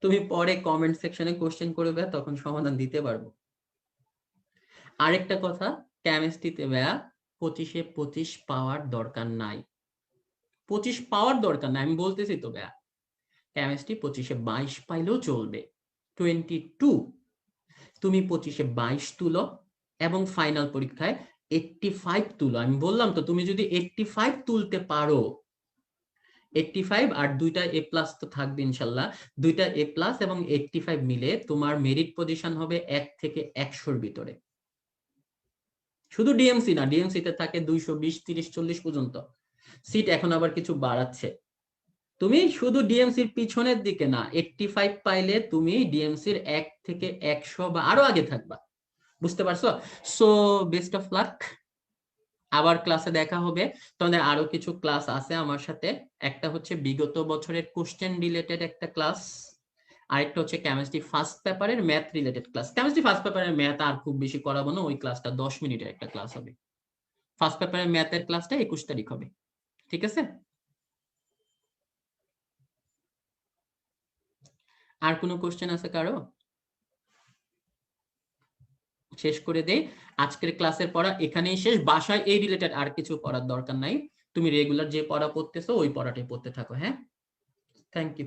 তুমি পরে কমেন্ট সেকশনে কোশ্চেন করবে, তখন সমাধান দিতে পারবো। আরেকটা কথা, কেমিস্ট্রিতে ভাইয়া 25-এ 25 পাওয়ার দরকার নাই, 25 পাওয়ার দরকার নাই, আমি বলতেছি তো ভাইয়া। কেমিস্ট্রি 25-এ 22 পাইলেও চলবে, 22। তুমি 25-এ 22 তুলো এবং ফাইনাল পরীক্ষায় 85 তুলো। আমি বললাম তো, তুমি যদি 85 তুলতে পারো, 85 আর 2টা এ প্লাস তো থাকবে ইনশাল্লাহ, 2টা এ প্লাস এবং 85 মিলে তোমার মেরিট পজিশন হবে 1 থেকে 100-র ভিতরে। শুধু ডিএমসি না, ডিএমসি তে থাকে 220, 30, 40 পর্যন্ত সিট, এখন আবার কিছু বাড়াচ্ছে। তুমি শুধু ডিএমসির পিছনের দিকে না, 85 পাইলে তুমি ডিএমসির 1 থেকে 100 বা আরো আগে থাকবা। বুঝতে পারছো? সো বেস্ট অফ লাক, আবার ক্লাসে দেখা হবে। তোমাদের আরো কিছু ক্লাস আছে আমার সাথে, একটা হচ্ছে বিগত বছরের কোশ্চেন রিলেটেড একটা ক্লাস, আরেকটা হচ্ছে কেমিস্ট্রি ফার্স্ট পেপারের math related class. Chemistry first পেপারের ম্যাথ আর খুব বেশি করাবো না, ওই ক্লাসটা 10 মিনিটের একটা ক্লাস হবে। ফার্স্ট পেপারের ম্যাথের ক্লাসটা 21 তারিখ হবে, ঠিক আছে? আর কোনো কোশ্চেন আছে কারো? শেষ করে দেই। আজকের ক্লাসের পড়া এখানেই শেষ, বাসায় এই রিলেটেড আর কিছু পড়ার দরকার নাই, তুমি রেগুলার যে পড়া পড়তেছো ওই পড়াটাই পড়তে থাকো। হ্যাঁ, থ্যাংক ইউ।